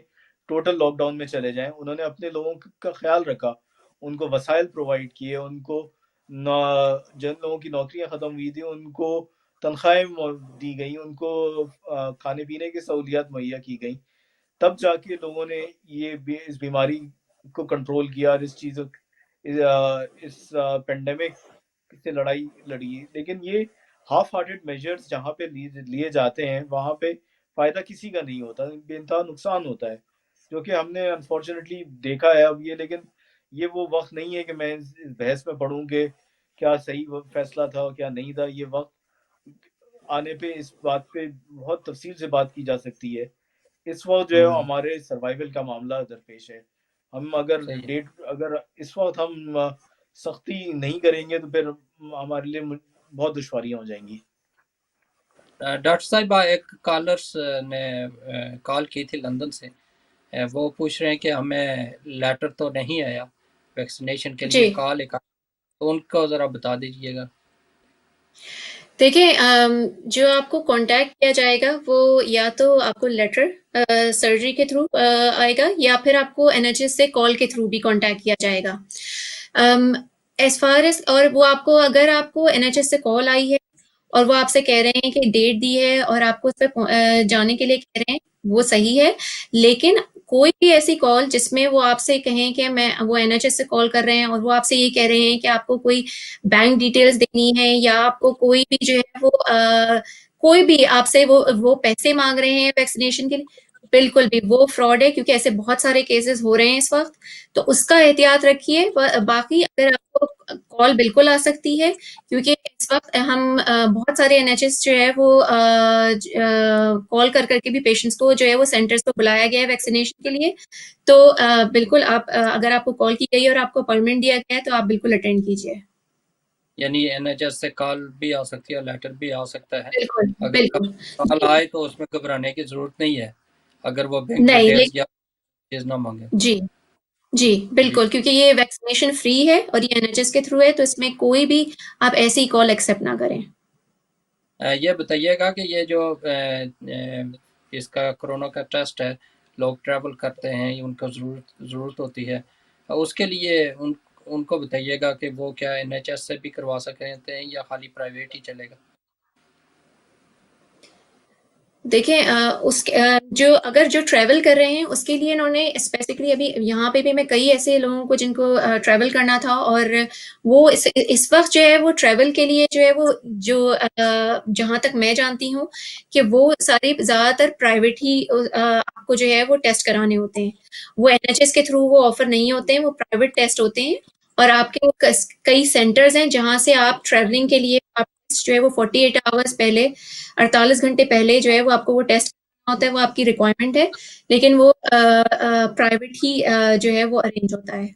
ٹوٹل لاک ڈاؤن میں چلے جائیں. انہوں نے اپنے لوگوں کا خیال رکھا، ان کو وسائل پرووائڈ کیے، ان کو جن لوگوں کی نوکریاں ختم ہوئی تھیں ان کو تنخواہیں دی گئیں، ان کو کھانے پینے کی سہولیات مہیا کی گئیں. تب جا کے لوگوں نے اس بیماری کو کنٹرول کیا اور اس پینڈیمک سے لڑائی لڑی. لیکن یہ ہاف ہارٹڈ میجرز جہاں پہ لیے جاتے ہیں وہاں پہ فائدہ کسی کا نہیں ہوتا، بے انتہا نقصان ہوتا ہے، جو کہ ہم نے انفارچونیٹلی دیکھا ہے اب. لیکن یہ وہ وقت نہیں ہے کہ میں اس بحث میں پڑھوں کہ کیا صحیح فیصلہ تھا اور کیا نہیں تھا. یہ وقت آنے پہ اس بات پہ بہت تفصیل سے بات کی جا سکتی ہے. اس وقت جو ہے ہمارے سروائیول کا معاملہ درپیش ہے. ہم اگر اس وقت ہم سختی نہیں کریں گے تو پھر ہمارے لیے بہت دشواریاں ہو جائیں گی. ڈاکٹر صاحبہ ایک کالرس نے کال کی تھی لندن سے، وہ پوچھ رہے ہیں کہ ہمیں لیٹر تو نہیں آیا ویکسینیشن کے لیے، جی کال ایک تو ان کو ذرا بتا دیجیے گا. دیکھیں جو آپ کو کانٹیکٹ کیا جائے گا وہ یا تو آپ کو لیٹر سرجری کے تھرو آئے گا یا پھر آپ کو NHS سے کال کے تھرو بھی کانٹیکٹ کیا جائے گا. ایز فار ایز اور وہ آپ کو اگر آپ کو NHS سے کال آئی ہے اور وہ آپ سے کہہ رہے ہیں کہ ڈیٹ دی ہے اور آپ کو اس پہ جانے کے لیے کہہ رہے ہیں وہ صحیح ہے. لیکن کوئی بھی ایسی کال جس میں وہ آپ سے کہیں کہ وہ NHS سے کال کر رہے ہیں اور وہ آپ سے یہ کہہ رہے ہیں کہ آپ کو کوئی بینک ڈیٹیلز دینی ہے یا آپ کو کوئی بھی جو ہے وہ کوئی بھی آپ سے وہ پیسے مانگ رہے ہیں ویکسینیشن کے لیے، بالکل بھی وہ فراڈ ہے، کیونکہ ایسے بہت سارے کیسز ہو رہے ہیں اس وقت. تو اس کا احتیاط رکھیے. باقی اگر آپ کو کال بالکل آ سکتی ہے، کیونکہ اس وقت ہم بہت سارے NHS جو ہے وہ کال کر کے بھی پیشنٹس کو جو ہے وہ سینٹرز کو بلایا گیا ہے ویکسینیشن کے لیے. تو بالکل آپ اگر آپ کو کال کی گئی اور آپ کو اپائنٹمنٹ دیا گیا ہے تو آپ بالکل اٹینڈ کیجیے. یعنی NHS سے کال بھی آ سکتی ہے، لیٹر بھی آ سکتا ہے. بالکل اگر بالکل کال آئے تو اس میں گھبرانے کی ضرورت نہیں ہے اگر وہ بینک نہیں. ڈیٹیلز یا چیز نہ مانگے. جی بالکل، کیونکہ یہ ویکسینیشن فری ہے اور یہ NHS کے تھرو ہے، تو اس میں کوئی بھی آپ ایسی کال ایکسیپٹ نہ کریں. یہ بتائیے گا کہ یہ جو اس کا کرونا کا ٹیسٹ ہے، لوگ ٹریول کرتے ہیں ان کو ضرورت ہوتی ہے، اس کے لیے ان کو بتائیے گا کہ وہ کیا NHS سے بھی کروا سکتے ہیں یا خالی پرائیویٹ ہی چلے گا. دیکھیں جو اگر جو ٹریول کر رہے ہیں اس کے لیے انہوں نے اسپیسیفکلی ابھی یہاں پہ بھی میں کئی ایسے لوگوں کو جن کو ٹریول کرنا تھا اور وہ اس وقت جو ہے وہ ٹریول کے لیے جو ہے وہ جو جہاں تک میں جانتی ہوں کہ وہ سارے زیادہ تر پرائیویٹ ہی آپ کو جو ہے وہ ٹیسٹ کرانے ہوتے ہیں. وہ NHS کے تھرو وہ آفر نہیں ہوتے ہیں، وہ پرائیویٹ ٹیسٹ ہوتے ہیں. اور آپ کے کئی سینٹرز ہیں جہاں سے آپ ٹریولنگ کے لیے آپ جو ہے وہ 48 آورس پہلے 48 گھنٹے پہلے جو ہے وہ آپ کو وہ ٹیسٹ کرنا ہوتا ہے، وہ آپ کی ریکوائرمنٹ ہے. لیکن وہ پرائیویٹ ہی جو ہے وہ ارینج ہوتا ہے.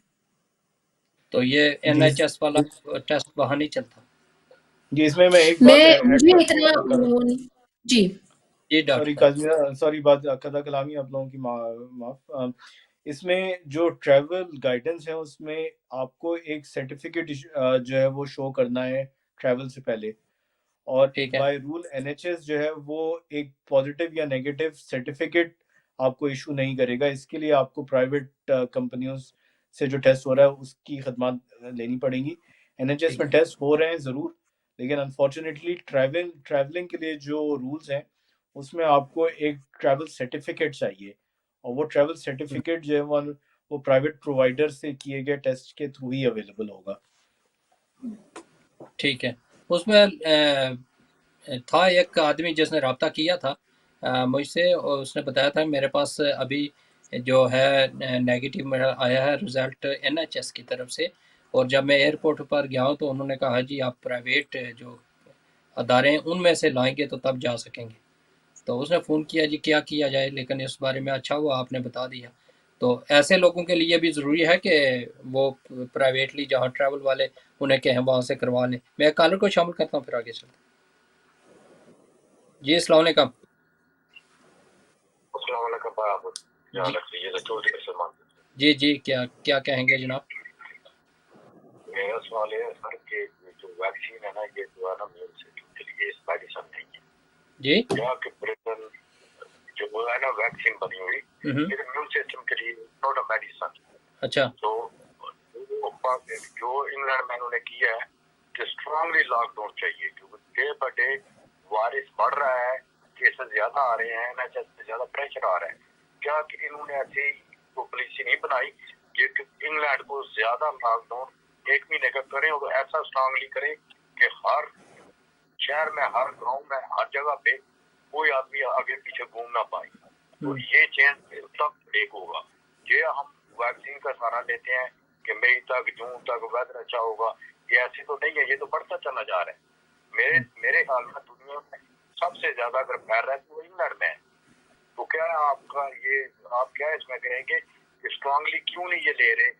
تو یہ NHS والا ٹیسٹ وہاں نہیں چلتا. جی اس میں ایک بات ایڈ مجھے کروں اتنا جی سوری سوری بات قضا کلامی آپ لوگوں کی معاف. اس میں جو ٹریول گائیڈنس ہے اس میں آپ کو ایک سرٹیفکیٹ جو ہے وہ شو کرنا ہے ٹریول سے پہلے، اور بائی رول NHS جو ہے وہ ایک پازیٹیو یا نیگیٹو سرٹیفکیٹ آپ کو ایشو نہیں کرے گا. اس کے لیے آپ کو پرائیویٹ کمپنیوں سے جو ٹیسٹ ہو رہا ہے اس کی خدمات لینی پڑیں گی. NHS میں ٹیسٹ ہو رہے ہیں ضرور، لیکن انفارچونیٹلی ٹریولنگ کے لیے جو رولز ہیں اس میں آپ کو ایک ٹریول سرٹیفکیٹ چاہیے، اور وہ ٹریول سرٹیفکیٹ جو ہے وہ پرائیویٹ پرووائڈر سے کیے گئے ٹیسٹ کے تھرو ہی اویلیبل ہوگا. ٹھیک ہے. اس میں تھا ایک آدمی جس نے رابطہ کیا تھا مجھ سے، اور اس نے بتایا تھا میرے پاس ابھی جو ہے نیگیٹو میرا آیا ہے رزلٹ NHS کی طرف سے، اور جب میں ایئرپورٹ پر گیا ہوں تو انہوں نے کہا جی آپ پرائیویٹ جو ادارے ہیں ان میں سے لائیں گے تو تب جا سکیں گے. تو اس نے فون کیا جی کیا جائے، لیکن اس بارے میں اچھا ہوا آپ نے بتا دیا. تو ایسے لوگوں کے لیے بھی ضروری ہے کہ وہ پرائیویٹلی جہاں ٹریول والے انہیں کہیں وہاں سے کروا لیں. میں کالر کو شامل کرتا ہوں پھر آگے چلتے. جی السلام علیکم. السلام علیکم. جی جی کیا کہیں گے جناب؟ میرا سوال یہ ہے سر کہ جو ویکسین ہے نا یہ جو ہے نا میل سے کے لیے اس میڈیسن نہیں ہے جی کیا کہ پریزن جو ہے نا ویکسین بنی ہوئی یہ امیون سسٹم کے لیے نوٹ اے میڈیسن. اچھا تو جو انگلینڈ میں انہوں نے کیا ہے کہ اسٹرانگلی لاک ڈاؤن چاہیے کیونکہ ڈے بائی ڈے وائرس بڑھ رہا ہے, کیسز زیادہ آ رہے ہیں, NHS سے زیادہ پریشر آ رہا ہے. کیا کہ انہوں نے ایسی پالیسی نہیں بنائی کہ انگلینڈ کو زیادہ لاک ڈاؤن 1 مہینے کا کریں اور ایسا اسٹرانگلی کریں کہ ہر شہر میں, ہر گاؤں میں, ہر جگہ پہ کوئی آدمی آگے پیچھے گھوم نہ پائے. تو یہ چینج تب بریک ہوگا. یہ ہم ویکسین کا سہارا لیتے ہیں کہ مئی تک, جون تک ویدر اچھا ہوگا, یہ ایسی تو نہیں ہے, یہ تو بڑھتا چلا جا رہا ہے. میرے خیال میں دنیا میں سب سے زیادہ اگر پھیل رہا ہے تو وہ انگلینڈ میں ہے. تو کیا آپ کا یہ آپ کیا اس میں کہیں گے کہ اسٹرانگلی کیوں نہیں یہ لے رہے,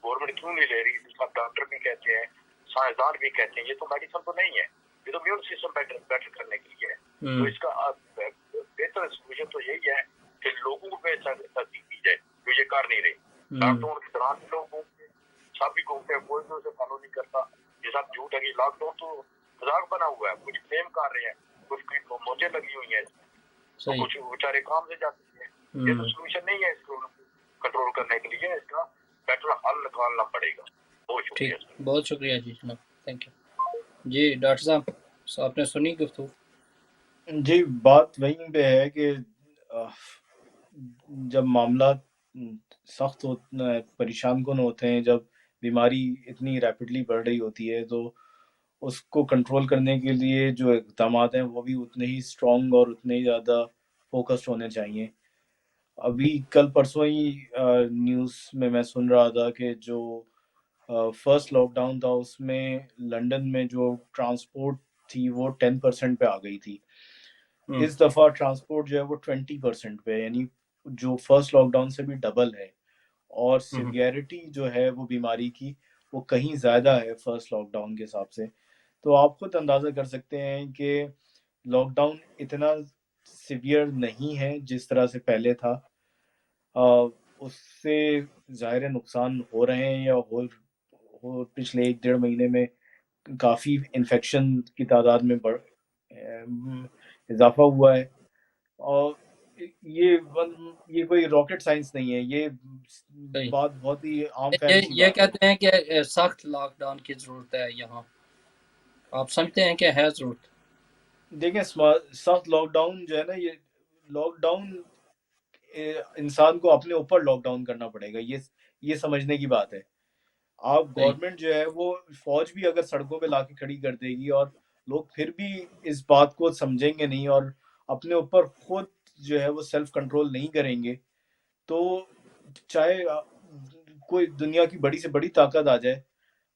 گورنمنٹ کیوں نہیں لے رہی؟ سب ڈاکٹر بھی کہتے ہیں, سائنسدان بھی کہتے ہیں یہ تو میڈیسن تو نہیں ہے, یہ تو امیون سسٹم بیٹر کرنے کے لیے ہے. تو اس کا بہتر سولوشن تو یہی ہے کہ لوگوں کو تصدیق کی جائے جو یہ کر نہیں رہے. لاک ڈاؤن کے دوران بھی لوگ گھومتے, سب بھی گھومتے ہیں, کوئی بھی اسے فالو نہیں کرتا. یہ سب جھوٹ ہے کہ لاک ڈاؤن تو مذاق بنا ہوا ہے, کچھ کلیم کر رہے ہیں, کچھ کی موجیں لگی ہوئی ہیں, کچھ بیچارے کام سے جاتے ہیں. یہ تو سولوشن نہیں ہے اس کو کنٹرول کرنے کے لیے, اس کا بیٹر حل نکالنا پڑے گا. بہت شکریہ. بہت شکریہ جی جناب, تھینک یو. جی ڈاکٹر صاحب آپ نے سنی گفتگو؟ جی بات وہیں پہ ہے کہ جب معاملات سخت پریشان کن ہوتے ہیں, جب بیماری اتنی ریپڈلی بڑھ رہی ہوتی ہے, تو اس کو کنٹرول کرنے کے لیے جو اقدامات ہیں وہ بھی اتنے ہی اسٹرانگ اور اتنے ہی زیادہ فوکسڈ ہونے چاہیے. ابھی کل پرسوں ہی نیوز میں سن رہا تھا کہ جو فرسٹ لاک ڈاؤن تھا اس میں لنڈن میں جو ٹرانسپورٹ تھی وہ 10% پہ آ گئی تھی. اس دفعہ ٹرانسپورٹ جو ہے وہ 20% پہ, یعنی جو فرسٹ لاک ڈاؤن سے بھی ڈبل ہے. اور سیویئرٹی جو ہے وہ بیماری کی وہ کہیں زیادہ ہے فرسٹ لاک ڈاؤن کے حساب سے. تو آپ خود اندازہ کر سکتے ہیں کہ لاک ڈاؤن اتنا سیویئر نہیں ہے جس طرح سے پہلے تھا. اس سے ظاہر نقصان ہو رہے ہیں یا پچھلے 1-1.5 مہینے میں کافی انفیکشن کی تعداد میں اضافہ ہوا ہے. اور یہ کوئی راکٹ سائنس نہیں ہے, یہ بات بہت ہی عام فہم سی یہ بات ہے. کہتے ہیں کہ سخت لاک ڈاؤن کی ضرورت ہے یہاں, آپ سمجھتے ہیں کہ ہے ضرورت؟ دیکھیں سخت لاک ڈاؤن جو ہے نا, یہ لاک ڈاؤن انسان کو اپنے اوپر لاک ڈاؤن کرنا پڑے گا, یہ سمجھنے کی بات ہے. آپ گورنمنٹ جو ہے وہ فوج بھی اگر سڑکوں پہ لا کے کھڑی کر دے گی اور لوگ پھر بھی اس بات کو سمجھیں گے نہیں اور اپنے اوپر خود جو ہے وہ سیلف کنٹرول نہیں کریں گے, تو چاہے کوئی دنیا کی بڑی سے بڑی طاقت آ جائے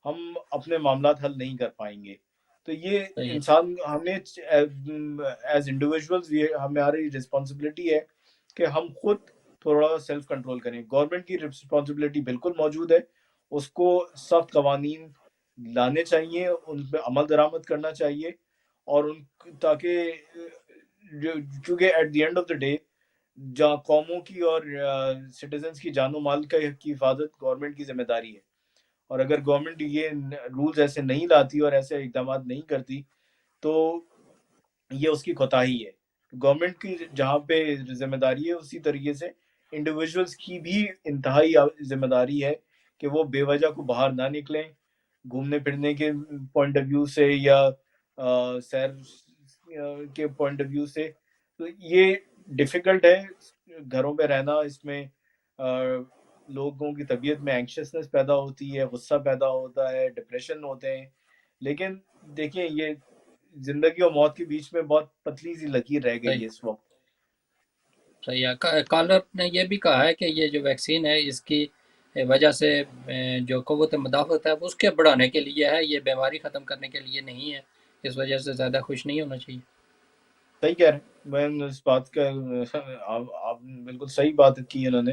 ہم اپنے معاملات حل نہیں کر پائیں گے. تو یہ انسان ہمیں ایز انڈیویجولز ہماری رسپانسبلٹی ہے کہ ہم خود تھوڑا سیلف کنٹرول کریں. گورنمنٹ کی رسپانسبلٹی بالکل موجود ہے, اس کو سخت قوانین لانے چاہیے, ان پہ عمل درآمد کرنا چاہیے, اور تاکہ چونکہ at the end of the day جہاں قوموں کی اور سٹیزنز کی جان و مال کی حفاظت گورنمنٹ کی ذمہ داری ہے. اور اگر گورنمنٹ یہ رولز ایسے نہیں لاتی اور ایسے اقدامات نہیں کرتی تو یہ اس کی کوتاہی ہے. گورنمنٹ کی جہاں پہ ذمہ داری ہے اسی طریقے سے انڈیویجولز کی بھی انتہائی ذمہ داری ہے کہ وہ بے وجہ کو باہر نہ نکلیں, گھومنے پھرنے کے پوائنٹ آف ویو سے یا سیر کے پوائنٹ آف ویو سے. تو یہ ڈیفیکلٹ ہے گھروں پہ رہنا, اس میں لوگوں کی طبیعت میں اینکشسنس پیدا ہوتی ہے, غصہ پیدا ہوتا ہے, ڈپریشن ہوتے ہیں. لیکن دیکھیں یہ زندگی اور موت کے بیچ میں بہت پتلی سی لکیر رہ گئی ہے اس وقت. صحیح ہے. کالر نے یہ بھی کہا ہے کہ یہ جو ویکسین ہے اس کی وجہ سے جو قوت مدافعت ہے اس کے بڑھانے کے لیے ہے, یہ بیماری ختم کرنے کے لیے نہیں ہے. اس وجہ سے زیادہ خوش نہیں ہونا چاہیے. صحیح کہہ رہے ہیں, میں اس بات کا آپ بالکل صحیح بات کی انہوں نے.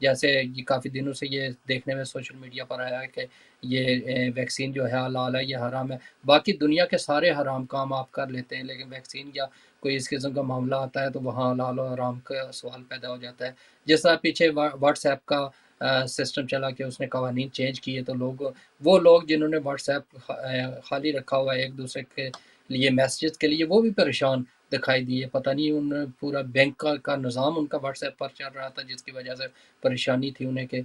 جیسے یہ کافی دنوں سے یہ دیکھنے میں سوشل میڈیا پر آیا ہے کہ یہ ویکسین جو ہے حلال ہے، یہ حرام ہے. باقی دنیا کے سارے حرام کام آپ کر لیتے ہیں، لیکن ویکسین یا کوئی اس قسم کا معاملہ آتا ہے تو وہاں حلال و حرام کا سوال پیدا ہو جاتا ہے. جس طرح پیچھے واٹس ایپ کا سسٹم چلا کہ اس نے قوانین چینج کیے، تو وہ لوگ جنہوں نے واٹس ایپ خالی رکھا ہوا ہے ایک دوسرے کے لیے میسیجز کے لیے، وہ بھی پریشان دکھائی دیے. پتہ نہیں ان پورا بینک کا نظام ان کا واٹس ایپ پر چل رہا تھا، جس کی وجہ سے پریشانی تھی انہیں کہ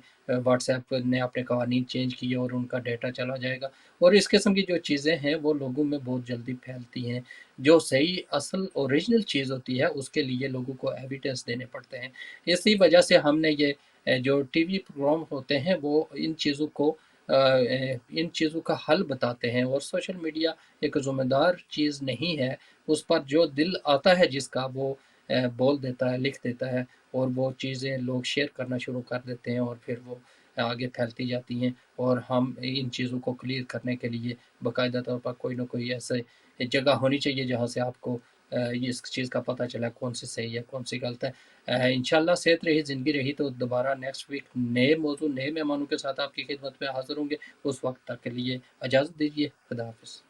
واٹس ایپ نے اپنے قوانین چینج کیے اور ان کا ڈیٹا چلا جائے گا. اور اس قسم کی جو چیزیں ہیں وہ لوگوں میں بہت جلدی پھیلتی ہیں. جو صحیح اصل اوریجنل چیز ہوتی ہے اس کے لیے لوگوں کو ایویڈنس دینے پڑتے ہیں. اسی وجہ سے ہم نے یہ جو ٹی وی پروگرام ہوتے ہیں وہ ان چیزوں کا حل بتاتے ہیں. اور سوشل میڈیا ایک ذمہ دار چیز نہیں ہے، اس پر جو دل آتا ہے جس کا وہ بول دیتا ہے، لکھ دیتا ہے، اور وہ چیزیں لوگ شیئر کرنا شروع کر دیتے ہیں اور پھر وہ آگے پھیلتی جاتی ہیں. اور ہم ان چیزوں کو کلیئر کرنے کے لیے باقاعدہ طور پر کوئی نہ کوئی ایسے جگہ ہونی چاہیے جہاں سے آپ کو اس چیز کا پتہ چلا کون سی صحیح ہے کون سی غلط ہے. انشاءاللہ صحت رہی زندگی رہی تو دوبارہ نیکسٹ ویک نئے موضوع نئے مہمانوں کے ساتھ آپ کی خدمت میں حاضر ہوں گے. اس وقت تک کے لیے اجازت دیجیے. خدا حافظ.